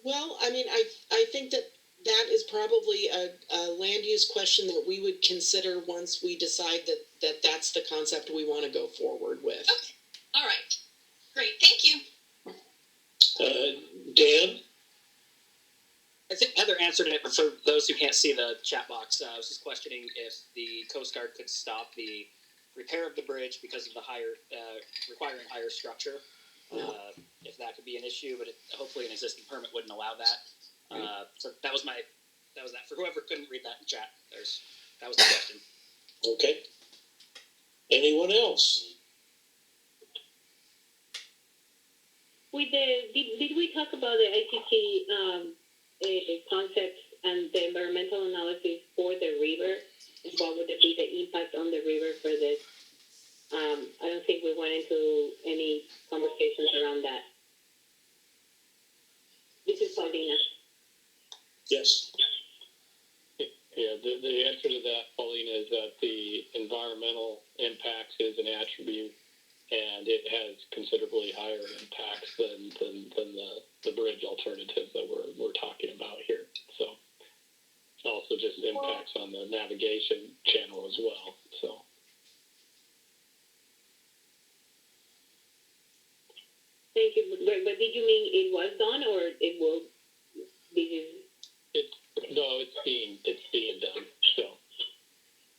Well, I mean, I think that is probably a land use question that we would consider once we decide that that's the concept we want to go forward with. Okay. All right. Great. Thank you. Dan? I think Heather answered it, but for those who can't see the chat box, I was just questioning if the Coast Guard could stop the repair of the bridge because of the higher, requiring higher structure. If that could be an issue, but hopefully an existing permit wouldn't allow that. So that was that. For whoever couldn't read that in chat, that was the question. Okay. Anyone else? Did we talk about the ITT concepts and the environmental analysis for the river? What would be the impact on the river for this? I don't think we went into any conversations around that. This is Paulina. Yes. Yeah, the answer to that, Paulina, is that the environmental impacts is an attribute, and it has considerably higher impacts than the bridge alternative that we're talking about here. So also just impacts on the navigation channel as well. So. Thank you. But did you mean it was done, or it will? It's being done. So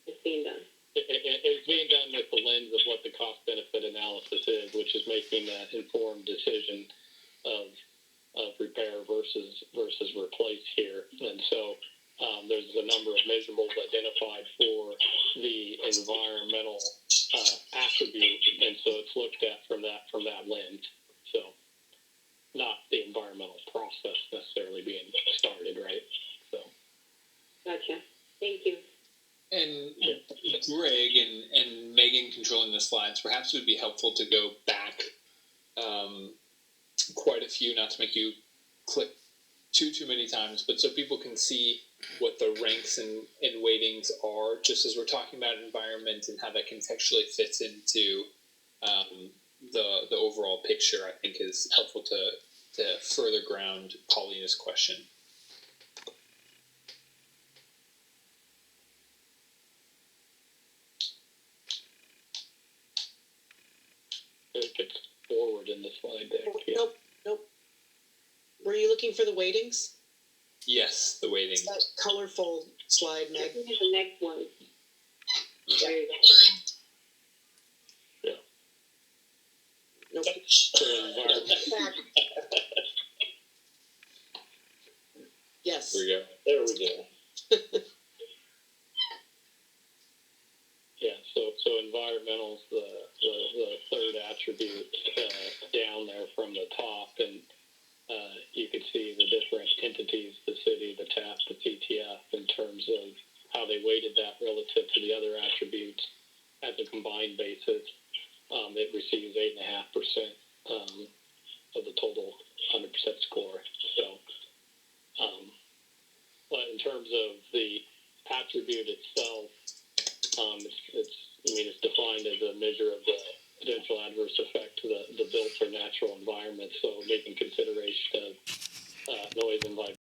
it's being done. It's being done with the lens of what the cost-benefit analysis is, which is making that informed decision of versus replace here. And so there's a number of measurables identified for the environmental attribute, and so it's looked at from that lens. So not the environmental process necessarily being started, right? So Gotcha. Thank you. And Greg and Megan controlling the slides, perhaps it would be helpful to go back quite a few, not to make you click too many times, but so people can see what the ranks and weightings are, just as we're talking about environment and how that contextually fits into the overall picture, I think is helpful to further ground Paulina's question. it gets forward in the slide deck. Yeah. Nope. Were you looking for the weightings? Yes, the weighting. That colorful slide, Meg. The next one. Yeah. There you go. Yeah. Nope. Yes. There we go. There we go. Yeah, so environmental's the third attribute down there from the top, and you can see the different entities, the city, the TAP, the CTF, in terms of how they weighted that relative to the other attributes at the combined basis. It receives 8.5% of the total 100% score. So, but in terms of the attribute itself, it's defined as a measure of the potential adverse effect to the built or natural environment. So making consideration of noise and vibration